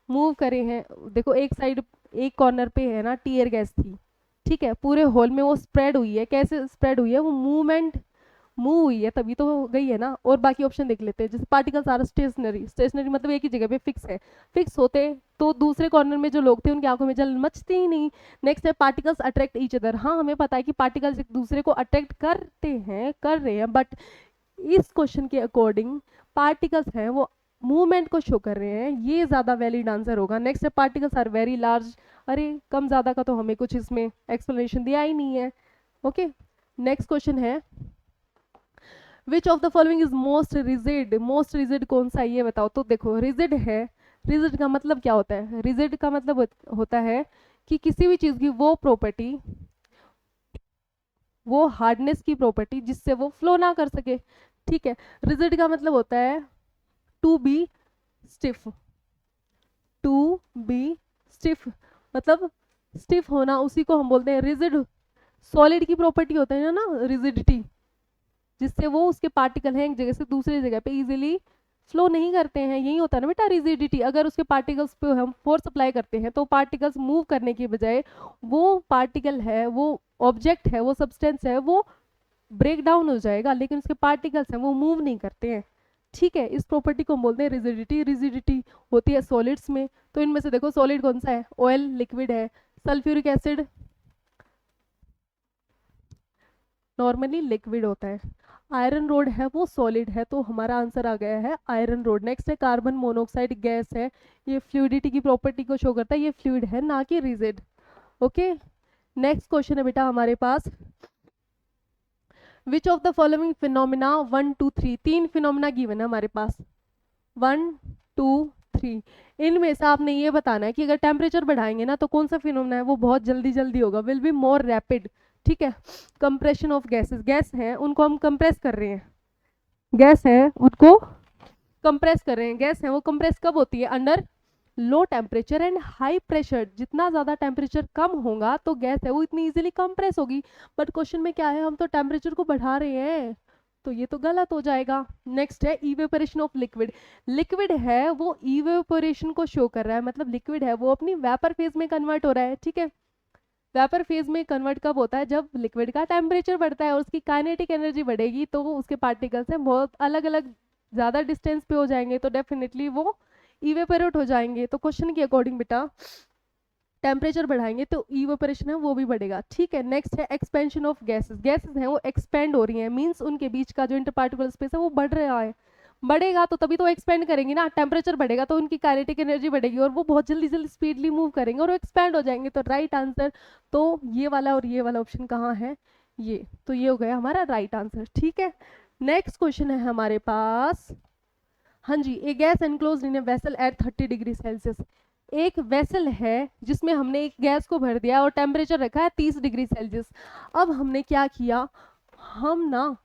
मूव करे हैं। देखो एक साइड, एक कॉर्नर पे है ना टीयर गैस थी, ठीक है, पूरे हॉल में वो स्प्रेड हुई है। कैसे स्प्रेड हुई है? वो मूवमेंट, मूव हुई है, तभी तो हो गई है ना। और बाकी ऑप्शन देख लेते हैं, जैसे पार्टिकल्स आर स्टेशनरी, स्टेशनरी मतलब एक ही जगह पे फिक्स है, फिक्स होते तो दूसरे कॉर्नर में जो लोग थे उनकी आंखों में जलन मचती ही नहीं। नेक्स्ट है पार्टिकल्स अट्रैक्ट ईच अदर। हाँ, हमें पता है कि पार्टिकल्स एक दूसरे को अट्रैक्ट करते हैं, कर रहे हैं, बट इस क्वेश्चन के अकॉर्डिंग पार्टिकल्स हैं वो मूवमेंट को शो कर रहे हैं, ये ज्यादा वैलिड आंसर होगा। नेक्स्ट है पार्टिकल्स आर वेरी लार्ज। अरे कम ज्यादा का तो हमें कुछ इसमें एक्सप्लेनेशन दिया ही नहीं है। ओके, नेक्स्ट क्वेश्चन है, विच of the following is most rigid. Most rigid कौन सा है ये बताओ। तो देखो रिजिड है, रिजिड का मतलब क्या होता है? रिजिड का मतलब होता है कि किसी भी चीज की वो प्रॉपर्टी, वो हार्डनेस की प्रॉपर्टी जिससे वो फ्लो ना कर सके, ठीक है। रिजिड का मतलब होता है to be stiff, to be stiff मतलब स्टिफ होना, उसी को हम बोलते हैं रिजिड। सॉलिड की प्रॉपर्टी होता है ना रिजिडिटी, जिससे वो उसके पार्टिकल हैं एक जगह से दूसरी जगह पे इजीली फ्लो नहीं करते हैं, यही होता है ना बेटा रिजिडिटी। अगर उसके पार्टिकल्स पे हम फोर्स अप्लाई करते हैं तो पार्टिकल्स मूव करने की बजाय, वो पार्टिकल है, वो ऑब्जेक्ट है, वो सब्सटेंस है, वो ब्रेक डाउन हो जाएगा, लेकिन उसके पार्टिकल्स हैं वो मूव नहीं करते हैं, ठीक है। इस प्रॉपर्टी को हम बोलते हैं रिजिडिटी। रिजिडिटी होती है सॉलिड्स में। तो इनमें से देखो सॉलिड कौन सा है? ऑयल लिक्विड है, सल्फ्यूरिक एसिड नॉर्मली लिक्विड होता है, आयरन रोड है वो सॉलिड है, तो हमारा आंसर आ गया है आयरन रोड। नेक्स्ट है कार्बन मोनोऑक्साइड गैस है, ये फ्लूइडिटी की प्रॉपर्टी को शो करता है, ये फ्लूइड है ना कि रिजिड। ओके, नेक्स्ट क्वेश्चन है बेटा हमारे पास, which of the following phenomena 1 2 3, तीन फिनोमिना गिवन है हमारे पास 1 2 3, इनमें से आपने ये बताना है कि अगर टेम्परेचर बढ़ाएंगे ना तो कौन सा फिनोमिना है वो बहुत जल्दी जल्दी होगा, विल बी मोर रैपिड, ठीक है। कंप्रेशन ऑफ गैसेस, गैस हैं उनको हम कंप्रेस कर रहे हैं, गैस है उनको कंप्रेस कर रहे हैं, गैस है वो कंप्रेस कब होती है? Under low temperature and high pressure. जितना ज्यादा टेम्परेचर कम होगा तो गैस है वो इतनी इजीली कंप्रेस होगी, बट क्वेश्चन में क्या है, हम तो टेम्परेचर को बढ़ा रहे हैं, तो ये तो गलत हो जाएगा। नेक्स्ट है इवेपोरेशन ऑफ लिक्विड, लिक्विड है वो इवेपोरेशन को शो कर रहा है, मतलब लिक्विड है वो अपनी वेपर फेज में कन्वर्ट हो रहा है, ठीक है। वेपर फेज में कन्वर्ट कब होता है? जब लिक्विड का टेम्परेचर बढ़ता है और उसकी काइनेटिक एनर्जी बढ़ेगी, तो उसके पार्टिकल्स हैं बहुत अलग अलग ज़्यादा डिस्टेंस पे हो जाएंगे, तो डेफिनेटली वो इवेपोरेट हो जाएंगे। तो क्वेश्चन के अकॉर्डिंग बेटा टेम्परेचर बढ़ाएंगे तो इवेपोरेशन है वो भी बढ़ेगा, ठीक है। नेक्स्ट है एक्सपेंशन ऑफ गैसेस, गैसेस हैं वो एक्सपेंड हो रही हैं, मींस उनके बीच का जो इंटरपार्टिकुलर स्पेस है वो बढ़ रहा है, बढ़ेगा तो तभी तो एक्सपेंड करेंगे ना, टेम्परेचर बढ़ेगा तो उनकी काइनेटिक एनर्जी बढ़ेगी और वो बहुत जल्दी जल्दी स्पीडली मूव करेंगे और वो एक्सपेंड हो जाएंगे। तो राइट आंसर तो ये वाला और ये वाला ऑप्शन कहाँ है? ये, तो ये हो गया हमारा राइट आंसर, ठीक है। नेक्स्ट क्वेश्चन है हमारे पास, हाँ जी, a gas enclosed in a vessel at 30 degree Celsius. एक वेसल है जिसमें हमने एक गैस को भर दिया और टेम्परेचर रखा है 30 डिग्री सेल्सियस। अब हमने क्या किया, हम ना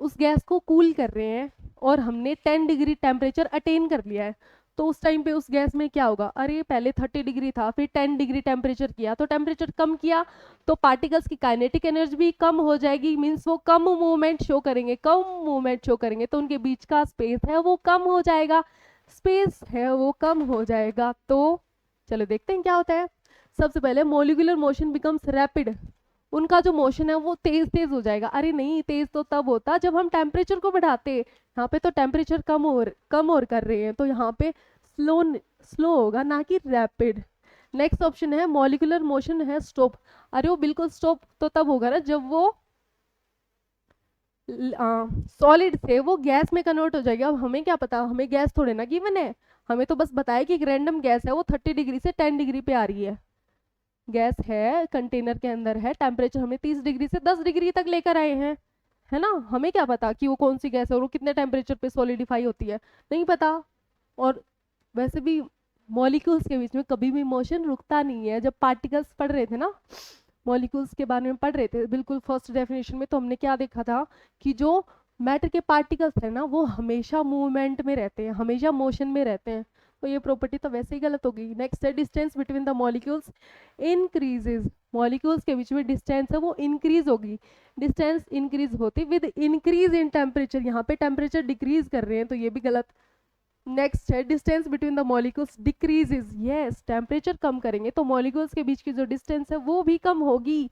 उस गैस को कूल कर रहे हैं और हमने 10 डिग्री टेम्परेचर अटेन कर लिया है, तो उस टाइम पे उस गैस में क्या होगा, अरे पहले 30 डिग्री था, फिर 10 डिग्री टेम्परेचर किया, तो टेम्परेचर कम किया तो पार्टिकल्स की काइनेटिक एनर्जी भी कम हो जाएगी, मीन्स वो कम मूवमेंट शो करेंगे, कम मूवमेंट शो करेंगे तो उनके बीच का स्पेस है वो कम हो जाएगा, स्पेस है वो कम हो जाएगा। तो चलो देखते हैं क्या होता है। सबसे पहले मॉलिक्यूलर मोशन बिकम्स रैपिड, उनका जो मोशन है वो तेज तेज हो जाएगा। अरे नहीं, तेज तो तब होता जब हम टेम्परेचर को बढ़ाते, यहाँ पे तो टेम्परेचर कम और कर रहे हैं, तो यहाँ पे स्लो स्लो होगा ना कि रैपिड। नेक्स्ट ऑप्शन है मॉलिक्यूलर मोशन है स्टॉप, अरे वो बिल्कुल स्टॉप तो तब होगा ना जब वो सॉलिड से वो गैस में कन्वर्ट हो जाएगा। अब हमें क्या पता, हमें गैस थोड़े ना गिवन है, हमें तो बस बताया कि एक रैंडम गैस है वो 30 डिग्री से 10 डिग्री पे आ रही है, गैस है कंटेनर के अंदर है, टेम्परेचर हमें 30 डिग्री से 10 डिग्री तक लेकर आए हैं, है ना। हमें क्या पता कि वो कौन सी गैस है और वो कितने टेम्परेचर पे सॉलिडिफाई होती है, नहीं पता। और वैसे भी मॉलिक्यूल्स के बीच में कभी भी मोशन रुकता नहीं है। जब पार्टिकल्स पढ़ रहे थे ना, मॉलिक्यूल्स के बारे में पढ़ रहे थे बिल्कुल फर्स्ट डेफिनेशन में, तो हमने क्या देखा था कि जो मैटर के पार्टिकल्स है ना वो हमेशा मूवमेंट में रहते हैं, हमेशा मोशन में रहते हैं, तो ये प्रॉपर्टी तो वैसे ही गलत हो गई। नेक्स्ट है distance between the molecules increases, molecules के बीच में डिस्टेंस है वो इंक्रीज होगी, डिस्टेंस इंक्रीज होती विद इंक्रीज इन टेम्परेचर, यहाँ पे टेम्परेचर डिक्रीज कर रहे हैं तो ये भी गलत। नेक्स्ट है distance between the molecules decreases, yes temperature कम करेंगे तो मॉलिक्यूल्स के बीच की जो डिस्टेंस है वो भी कम होगी,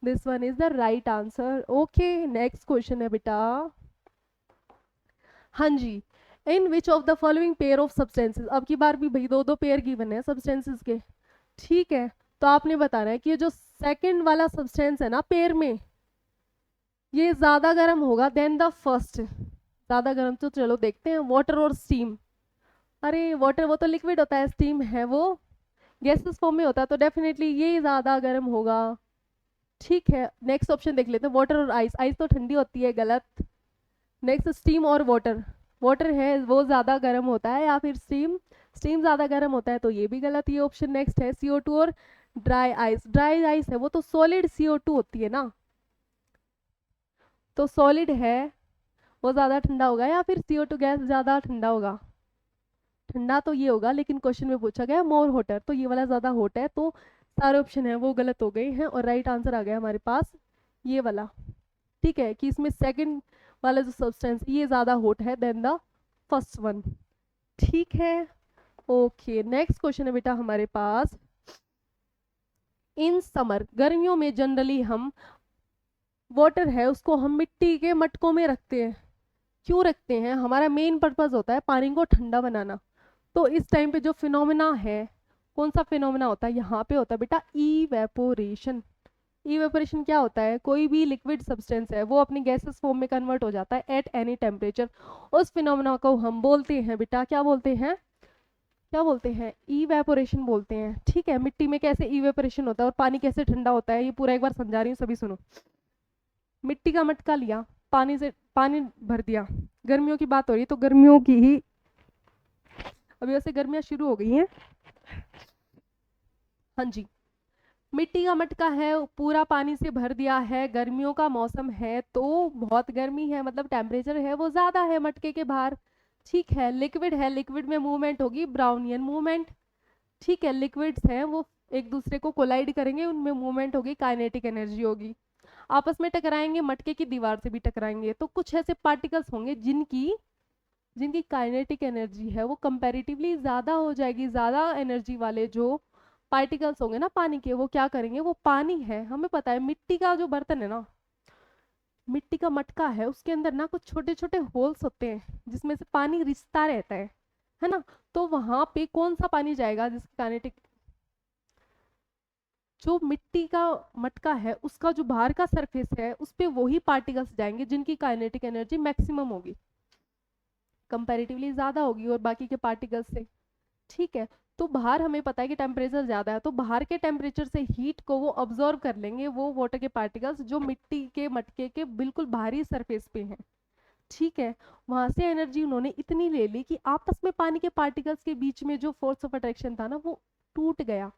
this one is the right answer. Okay next question है बेटा, हाँ जी, in which of the following pair of substances, अब की बार भी भाई दो दो पेयर गिवन है सब्सटेंसेस के, ठीक है, तो आपने बताना है कि ये जो सेकंड वाला सब्सटेंस है ना पेयर में, ये ज्यादा गर्म होगा देन द फर्स्ट, ज्यादा गर्म, तो चलो देखते हैं, वाटर और स्टीम। अरे वाटर वो तो लिक्विड होता है, स्टीम है वो गैसेस फॉर्म में होता है, तो डेफिनेटली ये ज्यादा गर्म होगा, ठीक है। नेक्स्ट ऑप्शन देख लेते हैं, वाटर और आइस, आइस तो ठंडी होती है, गलत। नेक्स्ट स्टीम और वाटर, वाटर है वो ज्यादा गर्म होता है, या फिर स्टीम, स्टीम ज्यादा गर्म होता है, तो ये भी गलत ये ऑप्शन। नेक्स्ट है CO2 और ड्राई आइस, ड्राई आइस है वो तो सॉलिड CO2 होती है ना, तो सॉलिड है वो ज्यादा ठंडा होगा, या फिर CO2 गैस ज्यादा ठंडा होगा, ठंडा तो ये होगा, लेकिन क्वेश्चन में पूछा गया मोर होटर, तो ये वाला ज्यादा हॉट है, तो सारे ऑप्शन है वो गलत हो गए हैं और राइट आंसर आ गया हमारे पास ये वाला, ठीक है, कि इसमें सेकंड वाला जो सब्सटेंस ये ज्यादा हॉट है देन द फर्स्ट वन, ठीक है। ओके नेक्स्ट क्वेश्चन है बेटा हमारे पास, इन समर, गर्मियों में जनरली हम वाटर है उसको हम मिट्टी के मटकों में रखते हैं, क्यों रखते हैं, हमारा मेन पर्पज होता है पानी को ठंडा बनाना, तो इस टाइम पे जो फिनोमेना है, कौन सा फिनोमेना होता है, यहाँ पे होता है बेटा इवेपोरेशन। इवेपोरेशन क्या होता है, कोई भी लिक्विड सब्सटेंस है वो अपनी गैसेस फॉर्म में कन्वर्ट हो जाता है एट एनी टेम्परेचर, उस फिनोमेना को हम बोलते हैं बेटा, क्या बोलते हैं, क्या बोलते हैं, इवेपोरेशन बोलते हैं, ठीक है। मिट्टी में कैसे इवेपोरेशन होता है और पानी कैसे ठंडा होता है, ये पूरा एक बार समझा रही हूँ, सभी सुनो। मिट्टी का मटका लिया, पानी से पानी भर दिया, गर्मियों की बात हो रही है तो गर्मियों की ही, अभी वैसे गर्मियां शुरू हो गई हैं, हाँ जी, मिट्टी का मटका है पूरा पानी से भर दिया है, गर्मियों का मौसम है तो बहुत गर्मी है, मतलब टेम्परेचर है वो ज्यादा है मटके के बाहर, ठीक है। लिक्विड है, लिक्विड में मूवमेंट होगी ब्राउनियन मूवमेंट, ठीक है, लिक्विड्स हैं वो एक दूसरे को कोलाइड करेंगे, उनमें मूवमेंट होगी, काइनेटिक एनर्जी होगी, आपस में टकराएंगे, मटके की दीवार से भी टकराएंगे, तो कुछ ऐसे पार्टिकल्स होंगे जिनकी जिनकी काइनेटिक एनर्जी है वो कंपैरेटिवली ज़्यादा हो जाएगी, ज़्यादा एनर्जी वाले जो पार्टिकल्स होंगे ना पानी के, वो क्या करेंगे, वो पानी है, हमें पता है मिट्टी का जो बर्तन है ना, मिट्टी का मटका है उसके अंदर ना कुछ छोटे छोटे होल्स होते हैं जिसमें से पानी रिसता रहता है ना, तो वहां पे कौन सा पानी जाएगा जिसकी काइनेटिक, जो मिट्टी का मटका है उसका जो बाहर का सरफेस है उस पे वही पार्टिकल्स जाएंगे जिनकी काइनेटिक एनर्जी मैक्सिमम होगी, कंपैरेटिवली ज्यादा होगी और बाकी के पार्टिकल्स से, ठीक है। तो बाहर हमें पता है कि टेम्परेचर ज्यादा है, तो बाहर के टेम्परेचर से हीट को वो ऑब्जॉर्व कर लेंगे वो वाटर के पार्टिकल्स जो मिट्टी के मटके के बिल्कुल बाहरी सरफेस पे हैं, ठीक है। वहां से एनर्जी उन्होंने इतनी ले ली कि आपस में पानी के पार्टिकल्स के बीच में जो फोर्स ऑफ अट्रैक्शन था ना वो टूट गया,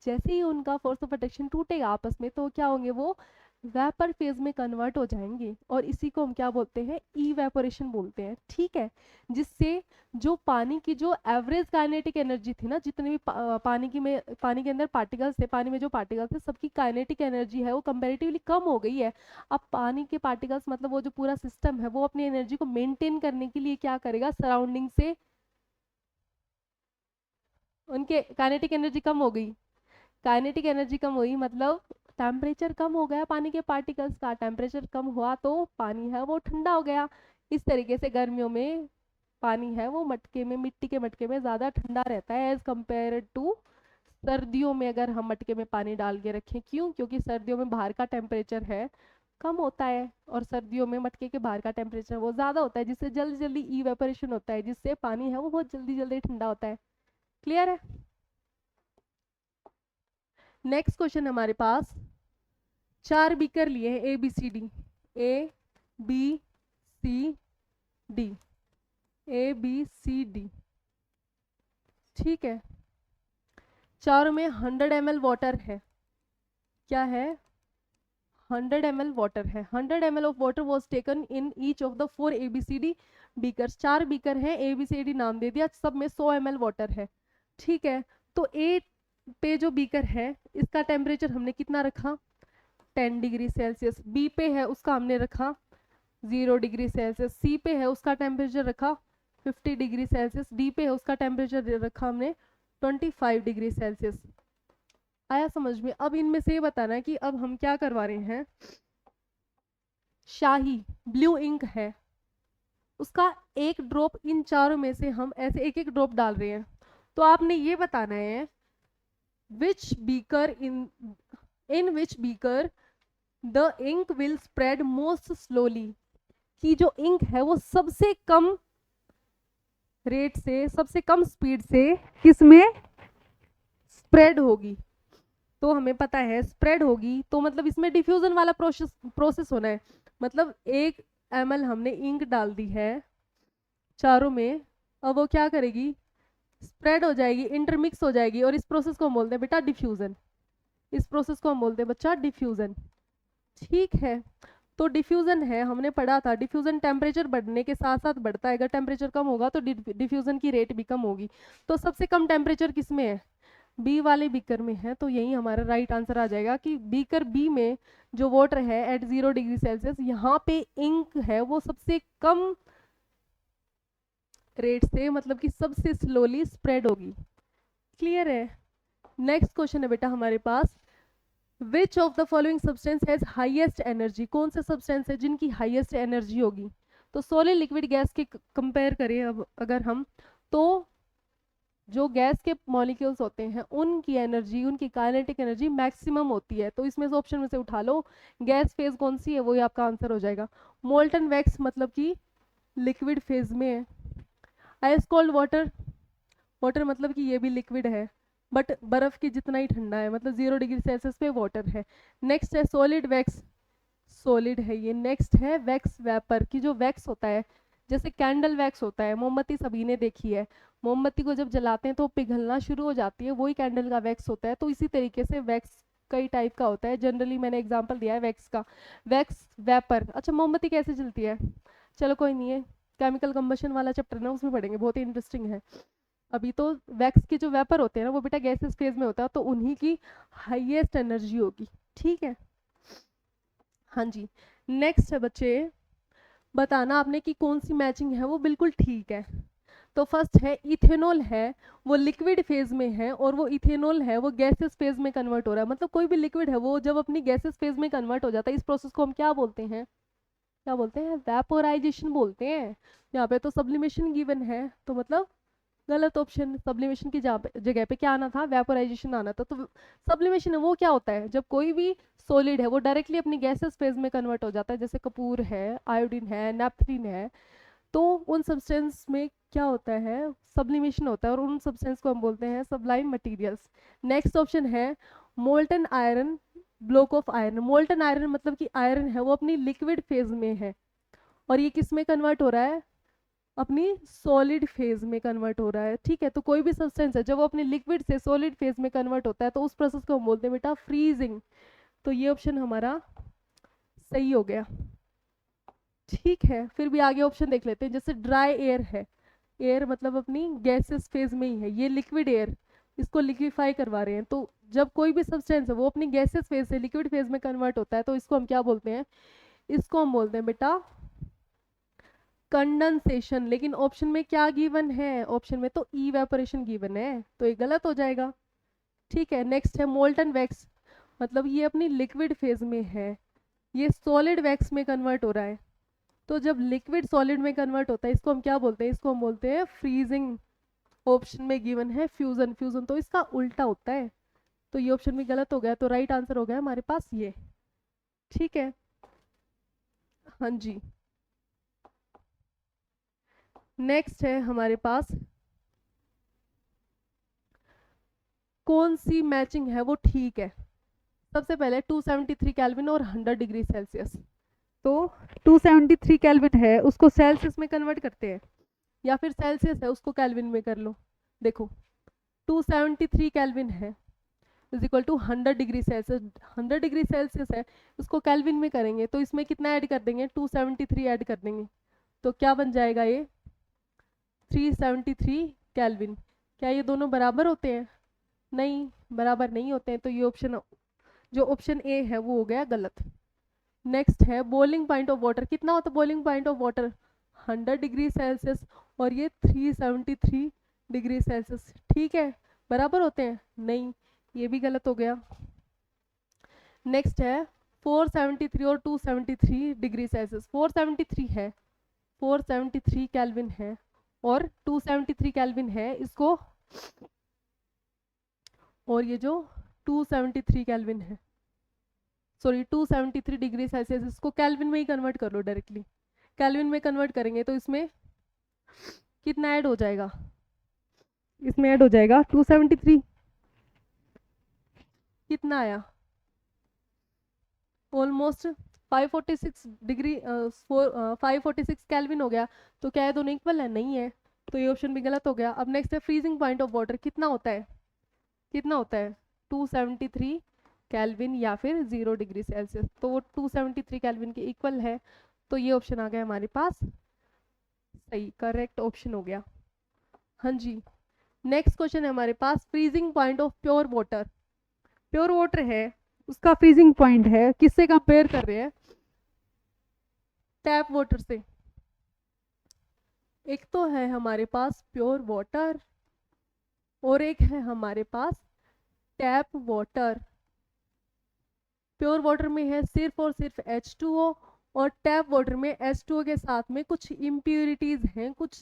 जैसे ही उनका फोर्स ऑफ अट्रैक्शन टूटेगा आपस में तो क्या होंगे वो वेपर फेज में कन्वर्ट हो जाएंगे और इसी को हम क्या बोलते हैं, इवेपोरेशन बोलते हैं, ठीक है। जिससे जो पानी की जो एवरेज काइनेटिक एनर्जी थी ना, जितने भी पानी के अंदर पार्टिकल्स थे, पानी में जो पार्टिकल्स थे, सबकी काइनेटिक एनर्जी है वो कंपैरेटिवली कम हो गई है। अब पानी के पार्टिकल्स मतलब वो जो पूरा सिस्टम है वो अपनी एनर्जी को मेंटेन करने के लिए क्या करेगा, सराउंडिंग से उनके काइनेटिक एनर्जी कम हो गई, काइनेटिक एनर्जी कम हुई मतलब टेम्परेचर कम हो गया, पानी के पार्टिकल्स का टेम्परेचर कम हुआ तो पानी है वो ठंडा हो गया। इस तरीके से गर्मियों में पानी है वो मटके में, मिट्टी के मटके में ज़्यादा ठंडा रहता है एज कम्पेयर टू सर्दियों में। अगर हम मटके में पानी डाल के रखें, क्यों, क्योंकि सर्दियों में बाहर का टेम्परेचर है कम होता है और सर्दियों में मटके के बाहर का टेम्परेचर वो ज़्यादा होता है, जिससे जल्दी जल्दी इवेपोरेशन होता है, जिससे पानी है वो बहुत जल्दी जल्दी ठंडा होता है। क्लियर है। नेक्स्ट क्वेश्चन हमारे पास, 4 बीकर लिए हैं A B C D, A B C D, A B C D, ठीक है। चारों में 100 ml वाटर है, क्या है, 100 ml वाटर है। 100 ml of water was taken in each of the 4 ABCD beakers. 4 beaker हैं, ABCD नाम दे दिया, सब में 100 ml वाटर है, ठीक है। तो ए पे जो बीकर है इसका टेम्परेचर हमने कितना रखा, 10 डिग्री सेल्सियस। बी पे है उसका हमने रखा 0 डिग्री सेल्सियस। सी पे है उसका टेम्परेचर रखा 50 डिग्री सेल्सियस। डी पे है उसका टेम्परेचर रखा हमने 25 डिग्री सेल्सियस। आया समझ में। अब इनमें से ये बताना है कि अब हम क्या करवा रहे हैं, शाही ब्लू इंक है उसका एक ड्रॉप इन चारों में से हम ऐसे एक एक ड्रॉप डाल रहे हैं। तो आपने ये बताना है which beaker in which beaker the ink will spread most slowly, कि जो इंक है वो सबसे कम रेट से, सबसे कम स्पीड से किसमें स्प्रेड होगी। तो हमें पता है स्प्रेड होगी तो मतलब इसमें डिफ्यूजन वाला प्रोसेस होना है। मतलब 1 ml हमने इंक डाल दी है चारों में, अब वो क्या करेगी, स्प्रेड हो जाएगी, इंटरमिक्स हो जाएगी, और इस प्रोसेस को हम बोलते हैं बेटा डिफ्यूजन। इस प्रोसेस को हम बोलते हैं बच्चा डिफ्यूजन, ठीक है। तो डिफ्यूजन है, हमने पढ़ा था डिफ्यूजन टेम्परेचर बढ़ने के साथ साथ बढ़ता है, अगर टेम्परेचर कम होगा तो डिफ्यूजन की रेट भी कम होगी। तो सबसे कम टेम्परेचर किस में है, बी वाले बीकर में है। तो यही हमारा राइट आंसर आ जाएगा कि बीकर बी में जो वाटर है एट 0 डिग्री सेल्सियस, यहाँ पे इंक है वो सबसे कम रेट से, मतलब कि सबसे स्लोली स्प्रेड होगी। क्लियर है। नेक्स्ट क्वेश्चन है बेटा हमारे पास, which of the following substance has highest energy, कौन सा सब्सटेंस है जिनकी हाईएस्ट एनर्जी होगी। तो सॉलिड लिक्विड गैस के कंपेयर करें अब अगर हम, तो जो गैस के मॉलिक्यूल्स होते हैं उनकी एनर्जी, उनकी काइनेटिक एनर्जी मैक्सिमम होती है। तो इसमें से ऑप्शन में से उठा लो, गैस फेज कौन सी है, वही आपका आंसर हो जाएगा। मोल्टन वैक्स मतलब कि लिक्विड फेज में है। आइस कोल्ड वाटर, वाटर मतलब कि ये भी लिक्विड है बट बर्फ की जितना ही ठंडा है, मतलब 0 डिग्री सेल्सियस पे वाटर है। नेक्स्ट है सॉलिड वैक्स, सॉलिड है ये। नेक्स्ट है वैक्स वेपर, की जो वैक्स होता है जैसे कैंडल वैक्स होता है, मोमबत्ती सभी ने देखी है, मोमबत्ती को जब जलाते हैं तो पिघलना शुरू हो जाती है, वही कैंडल का वैक्स होता है। तो इसी तरीके से वैक्स कई टाइप का होता है, जनरली मैंने एग्जांपल दिया है वैक्स का। वैक्स वेपर, अच्छा मोमबत्ती कैसे जलती है, चलो कोई नहीं है, केमिकल कंबशन वाला चैप्टर ना उसमें पढ़ेंगे, बहुत ही इंटरेस्टिंग है। अभी तो वैक्स के जो वेपर होते हैं ना वो बेटा गैसेस फेज में होता है, तो उन्हीं की हाईएस्ट एनर्जी होगी, ठीक है। हाँ जी। नेक्स्ट है बच्चे, बताना आपने कि कौन सी मैचिंग है वो बिल्कुल ठीक है। तो फर्स्ट है इथेनॉल है वो लिक्विड फेज में है और वो इथेनॉल है वो गैसेस फेज में कन्वर्ट हो रहा है। मतलब कोई भी लिक्विड है वो जब अपनी गैसेस फेज में कन्वर्ट हो जाता है, इस प्रोसेस को हम क्या बोलते हैं, क्या बोलते हैं, वेपोराइजेशन बोलते हैं। यहाँ पे तो सब्लिमेशन गिवन है, तो मतलब गलत ऑप्शन। सब्लिमेशन की जगह पे क्या आना था, वेपोराइजेशन आना था। तो सब्लिमेशन है वो क्या होता है, जब कोई भी सॉलिड है वो डायरेक्टली अपनी गैसेस फेज में कन्वर्ट हो जाता है, जैसे कपूर है, आयोडीन है, नेपथलीन है। तो उन सब्सटेंस में क्या होता है, सब्लिमेशन होता है, और उन सब्सटेंस को हम बोलते हैं सबलाइम मटेरियल्स। नेक्स्ट ऑप्शन है molten iron, block of iron. Molten iron मतलब कि आयरन है वो अपनी लिक्विड फेज में है और ये किस में कन्वर्ट हो रहा है, अपनी सॉलिड फेज में कन्वर्ट हो रहा है, ठीक है। तो कोई भी सब्सटेंस है जब वो अपनी लिक्विड से सॉलिड फेज में कन्वर्ट होता है तो उस प्रोसेस को हम बोलते हैं बेटा फ्रीजिंग। तो ये ऑप्शन हमारा सही हो गया। ठीक है, फिर भी आगे ऑप्शन देख लेते हैं। जैसे ड्राई एयर है, एयर मतलब अपनी गैसेस फेज में ही है, ये लिक्विड एयर, इसको लिक्विफाई करवा रहे हैं। तो जब कोई भी सब्सटेंस है वो अपनी गैसेस फेज से लिक्विड फेज में कन्वर्ट होता है तो इसको हम क्या बोलते हैं? इसको हम बोलते हैं बेटा कंडेंसेशन। लेकिन ऑप्शन में क्या गिवन है? ऑप्शन में तो इवेपोरेशन गिवन है, तो ये गलत हो जाएगा। ठीक है, नेक्स्ट है मोल्टन वैक्स, मतलब ये अपनी लिक्विड फेज में है, ये सॉलिड वैक्स में कन्वर्ट हो रहा है। तो जब लिक्विड सॉलिड में कन्वर्ट होता है इसको हम क्या बोलते हैं? इसको हम बोलते हैं फ्रीजिंग। ऑप्शन में गिवन है फ्यूजन, फ्यूजन तो इसका उल्टा होता है, तो ये ऑप्शन भी गलत हो गया। तो राइट आंसर हो गया हमारे पास ये। ठीक है, हाँ जी। नेक्स्ट है हमारे पास कौन सी मैचिंग है वो ठीक है। सबसे पहले 273 केल्विन और 100 डिग्री सेल्सियस। तो 273 केल्विन है उसको सेल्सियस में कन्वर्ट करते हैं, या फिर सेल्सियस है उसको केल्विन में कर लो। देखो 273 केल्विन है is equal to 100 degree Celsius, 100 degree Celsius है उसको केल्विन में करेंगे तो इसमें कितना ऐड कर देंगे? 273 ऐड कर देंगे, तो क्या बन जाएगा ये? 373 केल्विन। क्या ये दोनों बराबर होते हैं? नहीं, बराबर नहीं होते हैं, तो ये ऑप्शन, जो ऑप्शन ए है वो हो गया गलत। नेक्स्ट है बॉइलिंग पॉइंट ऑफ वाटर, कितना होता है boiling point of water? 100 degree Celsius, और ये 373 डिग्री सेल्सियस। ठीक है, बराबर होते हैं? नहीं, ये भी गलत हो गया। नेक्स्ट है 473 और 273 डिग्री सेल्सियस। 473 है, 473 केल्विन है और 273 केल्विन है इसको, और ये जो 273 केल्विन है, सॉरी 273 डिग्री सेल्सियस, इसको केल्विन में ही कन्वर्ट कर लो डायरेक्टली। केल्विन में कन्वर्ट करेंगे तो इसमें कितना ऐड हो जाएगा? इसमें ऐड हो जाएगा 273, कितना आया? ऑलमोस्ट 546 डिग्री 546 केल्विन हो गया। तो क्या है, दोनों इक्वल है? नहीं है, तो ये ऑप्शन भी गलत हो गया। अब नेक्स्ट है फ्रीजिंग पॉइंट ऑफ वाटर, कितना होता है? कितना होता है? 273 केल्विन या फिर 0 डिग्री सेल्सियस, तो वो 273 केल्विन के इक्वल है, तो ये ऑप्शन आ गया हमारे पास सही, करेक्ट ऑप्शन हो गया। हाँ जी, नेक्स्ट क्वेश्चन है हमारे पास freezing point of pure water. Pure water है उसका फ्रीजिंग पॉइंट है, किससे कंपेयर कर रहे हैं? टैप वाटर से। एक तो है हमारे पास प्योर वाटर और एक है हमारे पास टैप वाटर। प्योर वाटर में है सिर्फ और सिर्फ H2O, और टैप वाटर में H2O के साथ में कुछ इम्प्यूरिटीज हैं, कुछ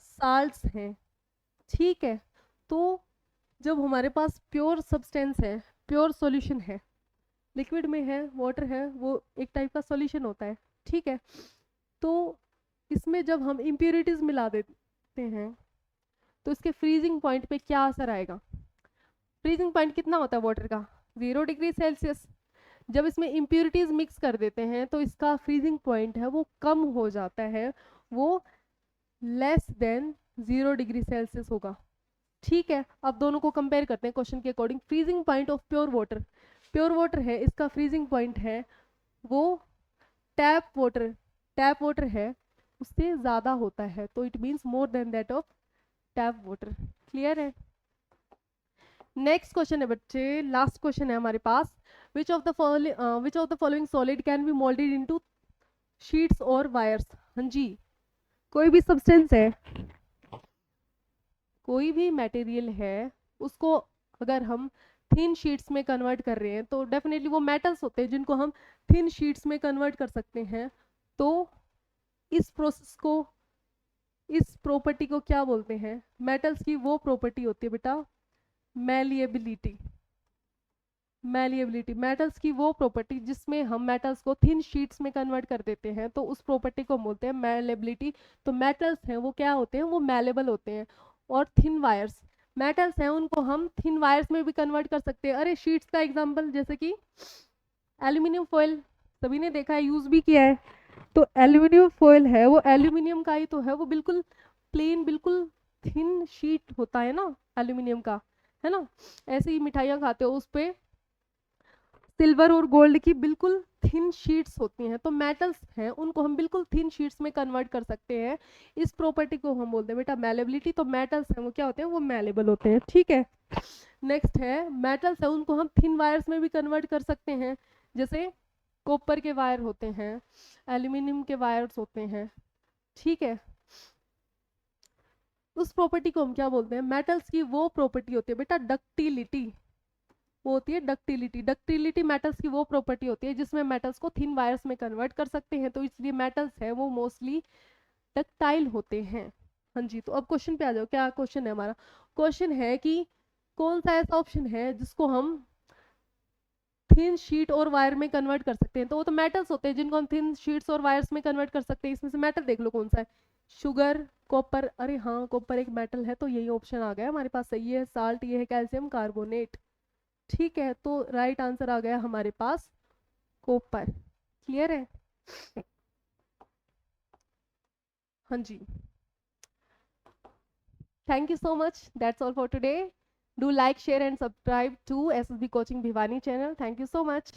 साल्ट्स हैं। ठीक है, तो जब हमारे पास प्योर सब्सटेंस है, प्योर सॉल्यूशन है, लिक्विड में है, वाटर है, वो एक टाइप का सॉल्यूशन होता है। ठीक है, तो इसमें जब हम इम्प्यूरिटीज मिला देते हैं तो इसके फ्रीजिंग पॉइंट पे क्या असर आएगा? फ्रीजिंग पॉइंट कितना होता है वाटर का? 0 डिग्री सेल्सियस। जब इसमें इम्प्यूरिटीज मिक्स कर देते हैं तो इसका फ्रीजिंग पॉइंट है वो कम हो जाता है, वो लेस देन 0 डिग्री सेल्सियस होगा। ठीक है, अब दोनों को कंपेयर करते हैं क्वेश्चन के according. Freezing point of pure water, pure water है इसका फ्रीजिंग पॉइंट है वो टैप वाटर है उससे ज़्यादा होता है, तो it means more than that of tap water. Clear है? नेक्स्ट क्वेश्चन है बच्चे, लास्ट क्वेश्चन है हमारे पास। Which of the following solid can be moulded into sheets और वायर्स? हाँ जी, कोई भी सब्सटेंस है, कोई भी मटेरियल है, उसको अगर हम थिन शीट्स में कन्वर्ट कर रहे हैं तो डेफिनेटली वो मेटल्स होते हैं जिनको हम थिन शीट्स में कन्वर्ट कर सकते हैं। तो इस प्रोसेस को, इस प्रॉपर्टी को क्या बोलते हैं? मेटल्स की वो प्रॉपर्टी होती है बेटा मैलिएबिलिटी। मैलिएबिलिटी, मेटल्स की वो प्रॉपर्टी जिसमें हम मेटल्स को थिन शीट्स में कन्वर्ट कर देते हैं, तो उस प्रॉपर्टी को बोलते हैं मैलिएबिलिटी। तो मेटल्स हैं वो क्या होते हैं? वो मैलेबल होते हैं। और थिन वायर्स, मेटल्स हैं उनको हम थिन वायर्स में भी कन्वर्ट कर सकते हैं। अरे शीट्स का एग्जांपल जैसे कि एल्यूमिनियम फॉयल, सभी ने देखा है, यूज भी किया है। तो एल्यूमिनियम फॉयल है वो एल्यूमिनियम का ही तो है, वो बिल्कुल प्लेन, बिल्कुल थिन शीट होता है ना एल्यूमिनियम का, है ना। ऐसे ही मिठाइयाँ खाते हो उस पे सिल्वर और गोल्ड की बिल्कुल थिन शीट्स होती हैं, तो मेटल्स हैं उनको हम बिल्कुल थिन शीट्स में कन्वर्ट कर सकते हैं। इस प्रॉपर्टी को हम बोलते हैं बेटा मैलेबिलिटी। तो मेटल्स हैं वो क्या होते हैं, वो मैलेबल होते हैं, ठीक है। नेक्स्ट है मेटल्स है उनको हम थिन वायर्स में भी कन्वर्ट कर सकते हैं, जैसे कॉपर के वायर होते हैं, एल्यूमिनियम के वायर्स होते हैं, ठीक है। उस प्रॉपर्टी को हम क्या बोलते हैं, मेटल्स की वो प्रॉपर्टी होती है बेटा डक्टिलिटी, वो होती है डक्टिलिटी। डक्टिलिटी मेटल्स की वो प्रॉपर्टी होती है जिसमें मेटल्स को थिन वायर्स में कन्वर्ट कर सकते हैं, तो इसलिए मेटल्स है वो मोस्टली डक्टाइल होते हैं। हाँ जी, तो अब क्वेश्चन पे आ जाओ, क्या क्वेश्चन है हमारा। क्वेश्चन है कि कौन सा ऐसा ऑप्शन है जिसको हम थिन शीट और वायर में कन्वर्ट कर सकते हैं, तो वो तो मेटल्स होते हैं जिनको हम थिन शीट्स और वायर्स में कन्वर्ट कर सकते हैं। इसमें से मेटल देख लो कौन सा है, शुगर, कॉपर, अरे हाँ कॉपर एक मेटल है, तो यही ऑप्शन आ गया हमारे पास, सही है। साल्ट ये है कैल्शियम कार्बोनेट, ठीक है। तो राइट आंसर आ गया हमारे पास कॉपर। क्लियर है, हाँ जी। Thank you so much. That's all for today. Do like, share, and subscribe to SSB Coaching Bhiwani channel. Thank you so much.